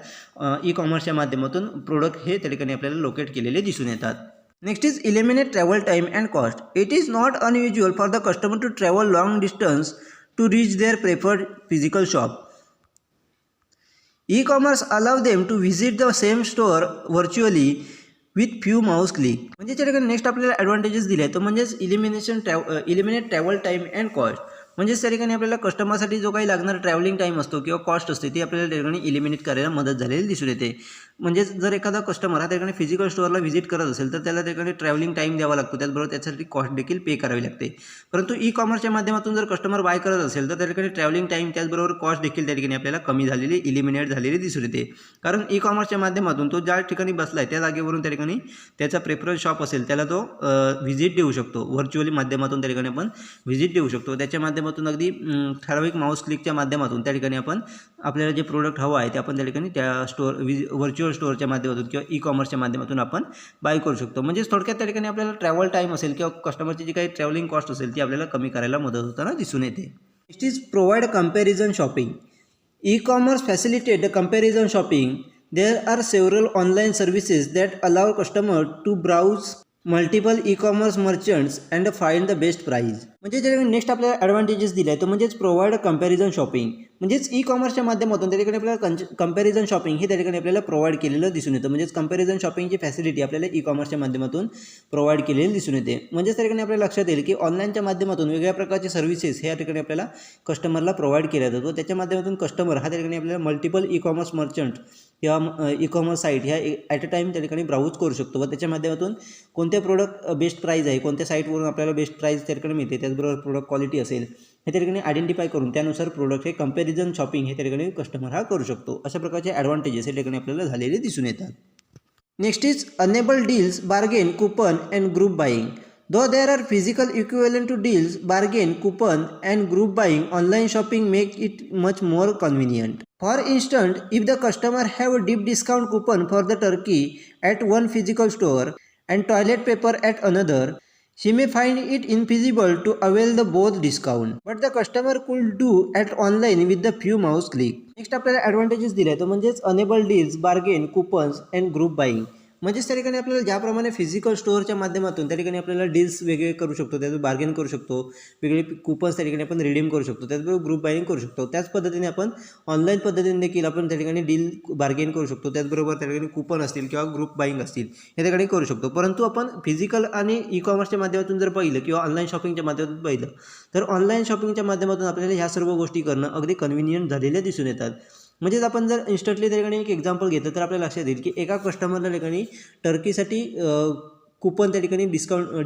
ई कॉमर्सच्या माध्यमातून प्रोडक्ट हे त्या ठिकाणी आपल्याला लोकेट केलेले दिसून येतात. Next is eliminate travel time and cost. It is not unusual for the customer to travel long distance to reach their preferred physical shop. E-commerce allow them to visit the same store virtually with few mouse click. म्हणजे त्या ठिकाणी next आपल्याला advantages दिले आहेत तो म्हणजेच eliminate travel time and cost. म्हणजेच त्या ठिकाणी आपल्याला कस्टमरसाठी जो काही लागणारा ट्रॅव्हलिंग टाईम असतो किंवा कॉस्ट असते ती आपल्याला त्या ठिकाणी इलिमिनेट करायला मदत झालेली दिसून येते. म्हणजेच जर एखादा कस्टमर हा त्या ठिकाणी फिजिकल स्टोअरला व्हिजिट करत असेल तर त्याला त्या ठिकाणी ट्रॅव्हलिंग टाईम द्यावा लागतो, त्याचबरोबर त्यासाठी कॉस्ट देखील पे करावी लागते. परंतु ई कॉमर्सच्या माध्यमातून जर कस्टमर बाय करत असेल तर त्या ठिकाणी ट्रॅव्हलिंग टाईम त्याचबरोबर कॉस्ट देखील त्या ठिकाणी आपल्याला कमी झालेली, इलिमिनेट झालेली दिसून येते. कारण ई कॉमर्सच्या माध्यमातून तो ज्या ठिकाणी बसला आहे त्या जागेवरून त्या ठिकाणी त्याचा प्रेफरन्स शॉप असेल त्याला तो व्हिजिट देऊ शकतो. व्हर्च्युअली माध्यमातून त्या ठिकाणी आपण व्हिजिट देऊ शकतो. त्याच्या माध्यमातून अगदी ठराविक माऊस क्लिकच्या माध्यमातून त्या ठिकाणी आपण आपल्याला जे प्रोडक्ट हवं आहे ते आपण त्या ठिकाणी त्या व्हर्च्युअल स्टोअरच्या माध्यमातून किंवा ई कॉमर्सच्या माध्यमातून आपण बाय करू शकतो. म्हणजेच थोडक्यात त्या ठिकाणी आपल्याला ट्रॅव्हल टाईम असेल किंवा कस्टमरची जी काही ट्रॅव्हलिंग कॉस्ट असेल ती आपल्याला कमी करायला मदत होताना दिसून येते. Next is provide comparison shopping. E-commerce facilitate the comparison shopping. There are several online services that allow customers to browse multiple E commerce merchants and find the best price. म्हणजे जे नेक्स्ट आपल्याला ॲडव्हान्टेजेस दिले आहे तो म्हणजेच provide comparison shopping. म्हणजेच E कॉमर्सच्या माध्यमातून त्या ठिकाणी आपल्याला कंपॅरिझन शॉपिंग हे त्या ठिकाणी आपल्याला प्रोव्हाइड केलेलं दिसून येतं. म्हणजेच कंपॅरिझन शॉपिंगची फॅसिलिटी आपल्याला ई कॉमर्सच्या माध्यमातून प्रोव्हाइड केलेली दिसून येते. म्हणजेच त्या ठिकाणी आपल्याला लक्षात येईल की ऑनलाईनच्या माध्यमातून वेगळ्या प्रकारचे सर्व्हिसेस ह्या ठिकाणी आपल्याला कस्टमरला प्रोव्हाइड केल्या जातो. त्याच्या माध्यमातून कस्टमर हा त्या ठिकाणी आपल्याला मल्टिपल ई कॉमर्स मर्चंट किंवा ई कॉमर्स साईट ह्या ॲट अ टाईम त्या ठिकाणी ब्राउज करू शकतो व त्याच्या माध्यमातून कोणते प्रोडक्ट बेस्ट प्राईज आहे, कोणत्या साईटवरून आपल्याला बेस्ट प्राईज त्या ठिकाणी मिळते, त्याचबरोबर प्रोडक्ट क्वालिटी असेल हे त्या ठिकाणी आयडेंटिफाय करून त्यानुसार प्रोडक्ट हे कंपॅरिझन शॉपिंग हे त्या ठिकाणी कस्टमर हा करू शकतो. अशा प्रकारचे ॲडव्हान्टेजेस या ठिकाणी आपल्याला झालेले दिसून येतात. Next is unable deals, bargain, coupon and group buying. Though there are physical equivalent to deals, bargain, coupon and group buying, online shopping make it much more convenient. For instance, if the customer have a deep discount coupon for the turkey at one physical store and toilet paper at another, She may find it infeasible to avail the both discount, but the customer could do at online with the few mouse click. Next आपल्याला advantages दिले तो म्हणजेच enable deals, bargain, coupons and group buying. म्हणजेच त्या ठिकाणी आपल्याला ज्याप्रमाणे physical स्टोअरच्या माध्यमातून त्या ठिकाणी आपल्याला डील्स वेगळे करू शकतो, त्यात बार्गेन करू शकतो, वेगळे कुपन्स त्या ठिकाणी आपण रिडीम करू शकतो, त्याचबरोबर ग्रुप बाईंग करू शकतो. त्याच पद्धतीने आपण ऑनलाईन पद्धतीने देखील आपण त्या ठिकाणी डील बार्गेन करू शकतो, त्याचबरोबर त्या ठिकाणी कुपन असतील किंवा ग्रुप बाईंग असतील या ठिकाणी करू शकतो. परंतु आपण फिजिकल आणि ई कॉमर्सच्या माध्यमातून जर पाहिलं किंवा ऑनलाईन शॉपिंगच्या माध्यमातून पाहिलं तर ऑनलाईन शॉपिंगच्या माध्यमातून आपल्याला ह्या सर्व गोष्टी करणं अगदी कन्व्हिनियंट झालेल्या दिसून येतात. म्हणजेच आपण जर इन्स्टंटली त्या ठिकाणी एक एक्झाम्पल घेतलं तर आपल्याला लक्षात येईल की एका कस्टमरला ठिकाणी टर्कीसाठी कुपन त्या ठिकाणी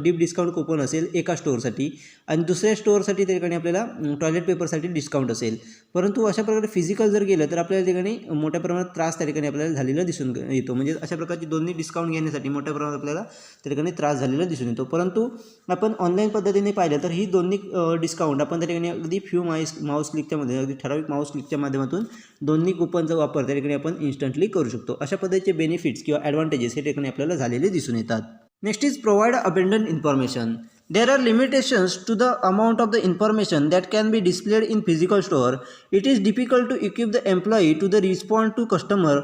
डीप डिस्काउंट कुपन असेल एका स्टोअरसाठी आणि दुसऱ्या स्टोअरसाठी त्या ठिकाणी आपल्याला टॉयलेट पेपरसाठी डिस्काउंट असेल. परंतु अशा प्रकारे फिजिकल जर गेलं तर आपल्याला ठिकाणी मोठ्या प्रमाणात त्रास त्या ठिकाणी आपल्याला झालेला दिसून येतो. म्हणजे अशा प्रकारची दोन्ही डिस्काउंट घेण्यासाठी मोठ्या प्रमाणात आपल्याला त्या ठिकाणी त्रास झालेला दिसून येतो. परंतु आपण ऑनलाईन पद्धतीने पाहिलं तर ही दोन्ही डिस्काउंट आपण त्या ठिकाणी अगदी फ्यू माऊस क्लिकच्या मध्ये अगदी ठराविक माऊस क्लिकच्या माध्यमातून दोन्ही कुपनचा वापर त्या ठिकाणी आपण इन्स्टंटली करू शकतो. अशा पद्धतीचे बेनिफिट्स किंवा ॲडव्हान्टेजेस हे ठिकाणी आपल्याला झालेले दिसून येतात. Next is provide abundant information. There are limitations to the amount of the information that can be displayed in physical store. It is difficult to equip the employee to the respond to customer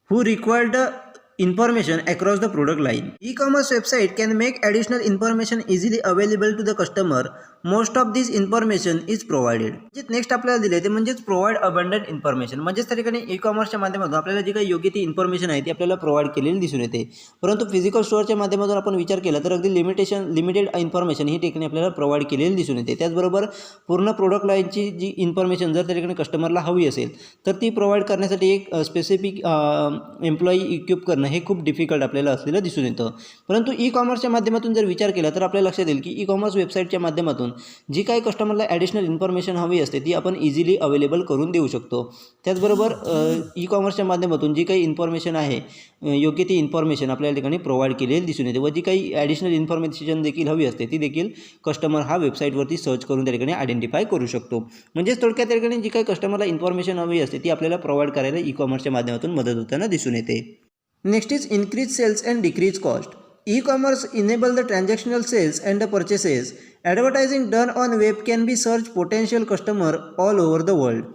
who require the information across the product line. E-commerce website can make additional information easily available to the customer. Most of this information is provided. Next आपल्याला दिले ते म्हणजेच provide abundant information. म्हणजेच त्या ठिकाणी E कॉमर्सच्या माध्यमातून आपल्याला जी काही योग्य ती इन्फॉर्मेशन आहे ती आपल्याला प्रोव्हाइड केलेली दिसून येते. परंतु फिजिकल स्टोअरच्या माध्यमातून आपण विचार केला तर अगदी लिमिटेड इन्फॉर्मेशन ही ठिकाणी आपल्याला प्रोव्हाइड केलेली दिसून येते. त्याचबरोबर पूर्ण प्रोडक्ट लाईनची जी इन्फॉर्मेशन जर त्या ठिकाणी कस्टमरला हवी असेल तर ती प्रोव्हाइड करण्यासाठी एक स्पेसिफिक एम्प्लॉई इक्विप करणं हे खूप डिफिकल्ट आपल्याला असलेलं दिसून येतं. परंतु ई कॉमर्सच्या माध्यमातून जर विचार केला तर आपल्याला लक्षात येईल की ई कॉमर्स वेबसाईटच्या माध्यमातून जी काही कस्टमरला ॲडिशनल इन्फॉर्मेशन हवी असते ती आपण इझिली अवेलेबल करून देऊ शकतो. त्याचबरोबर ई कॉमर्सच्या माध्यमातून जी काही इन्फॉर्मेशन आहे योग्य ती इन्फॉर्मेशन आपल्या ठिकाणी प्रोव्हाइड केलेली दिसून येते व जी काही ॲडिशनल इन्फॉर्मेशन देखील हवी असते ती देखील कस्टमर हा वेबसाईटवरती सर्च करून त्या ठिकाणी आयडेंटिफाय करू शकतो. म्हणजेच थोडक्यात त्या ठिकाणी जी काही कस्टमरला इन्फॉर्मेशन हवी असते ती आपल्याला प्रोव्हाइड करायला ई कॉमर्सच्या माध्यमातून मदत होताना दिसून येते. Next is increase sales and decrease cost. E-commerce enable the transactional sales and the purchases. Advertising done on web can be search potential customer all over the world.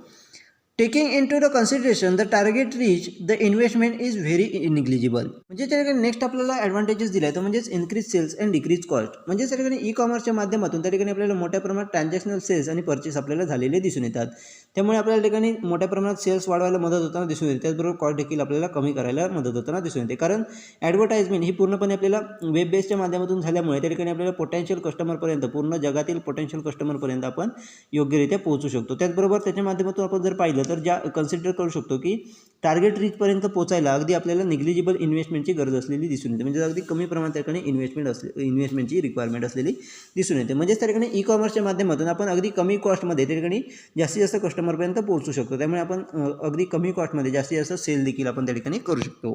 Taking into the consideration the target reach, the investment is very negligible. म्हणजे त्या ठिकाणी next आपल्याला advantages दिला आहे तो म्हणजेच increase sales and decrease cost. म्हणजे त्या ठिकाणी ई कॉमर्सच्या माध्यमातून त्या ठिकाणी आपल्याला मोठ्या प्रमाणात ट्रान्झॅक्शनल सेल्स आणि परचेस आपल्याला झालेले दिसून येतात. त्यामुळे आपल्याला ठिकाणी मोठ्या प्रमाणात सेल्स वाढवायला मदत होताना दिसून येते. त्याचबरोबर कॉस्ट देखील आपल्याला कमी करायला मदत होताना दिसून येते. कारण ॲडव्हर्टाइजमेंट ही पूर्णपणे आपल्याला वेब बेसच्या माध्यमातून झाल्यामुळे त्या ठिकाणी आपल्याला पोटेन्शियल कस्टमरपर्यंत पूर्ण जगातील पोटेन्शियल कस्टमरपर्यंत आपण योग्यरित्या पोहोचू शकतो. त्याचबरोबर त्याच्या माध्यमातून आपण जर पाहिलं तर ज्या कन्सिडर करू शकतो की टार्गेट रीचपर्यंत पोचायला अगदी आपल्याला निग्लिजिबल इन्व्हेस्टमेंटची गरज असलेली दिसून येते. म्हणजे अगदी कमी प्रमाणात त्या ठिकाणी इन्व्हेस्टमेंटची रिक्वायरमेंट असलेली दिसून येते. म्हणजेच त्या ठिकाणी ई कॉमर्सच्या माध्यमातून आपण अगदी कमी कॉस्टमध्ये त्या ठिकाणी जास्तीत जास्त कस्टमरपर्यंत पोहोचू शकतो. त्यामुळे आपण अगदी कमी कॉस्टमध्ये जास्तीत जास्त सेल देखील आपण त्या ठिकाणी करू शकतो.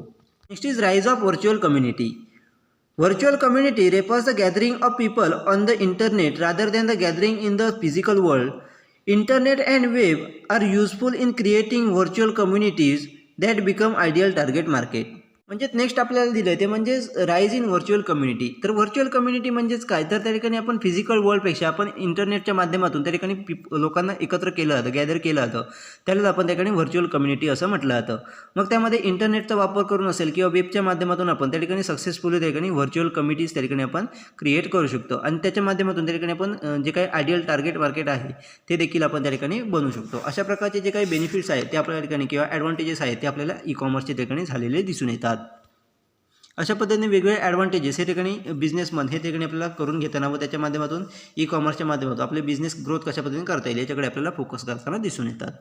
Next is rise of virtual community. Virtual community refers the gathering of people on the internet rather than the gathering in the physical world. Internet and web are useful in creating virtual communities that become ideal target market. म्हणजे next आपल्याला दिलं आहे ते म्हणजे rise in virtual community. तर virtual community म्हणजेच काय तर त्या ठिकाणी आपण फिजिकल वर्ल्डपेक्षा आपण इंटरनेटच्या माध्यमातून त्या ठिकाणी लोकांना एकत्र केलं जातं, गॅदर केलं जातं, त्याला आपण त्या ठिकाणी व्हर्च्युअल कम्युनिटी असं म्हटलं जातं. मग त्यामध्ये इंटरनेटचा वापर करून असेल किंवा वेबच्या माध्यमातून आपण त्या ठिकाणी सक्सेसफुली त्या ठिकाणी व्हर्च्युअल कम्युनिटीज त्या ठिकाणी आपण क्रिएट करू शकतो आणि त्याच्या माध्यमातून त्या ठिकाणी आपण जे काही आयडियल टार्गेट मार्केट आहे ते देखील आपण त्या ठिकाणी बनवू शकतो. अशा प्रकारचे जे काही बेनिफिट्स आहेत ते आपल्या ठिकाणी किंवा ॲडव्हान्टेजेस आहेत ते आपल्याला ई कॉमर्सच्या ठिकाणी झालेले दिसून येतात. अशा पद्धतीने वेगवेगळे ॲडव्हान्टेजेस हे ठिकाणी बिझनेसमन हे ठिकाणी आपल्याला करून घेताना व त्याच्या माध्यमातून ई कॉमर्सच्या माध्यमातून आपले बिझनेस ग्रोथ कशा पद्धतीने करता येईल याच्याकडे आपल्याला फोकस करताना दिसून येतात.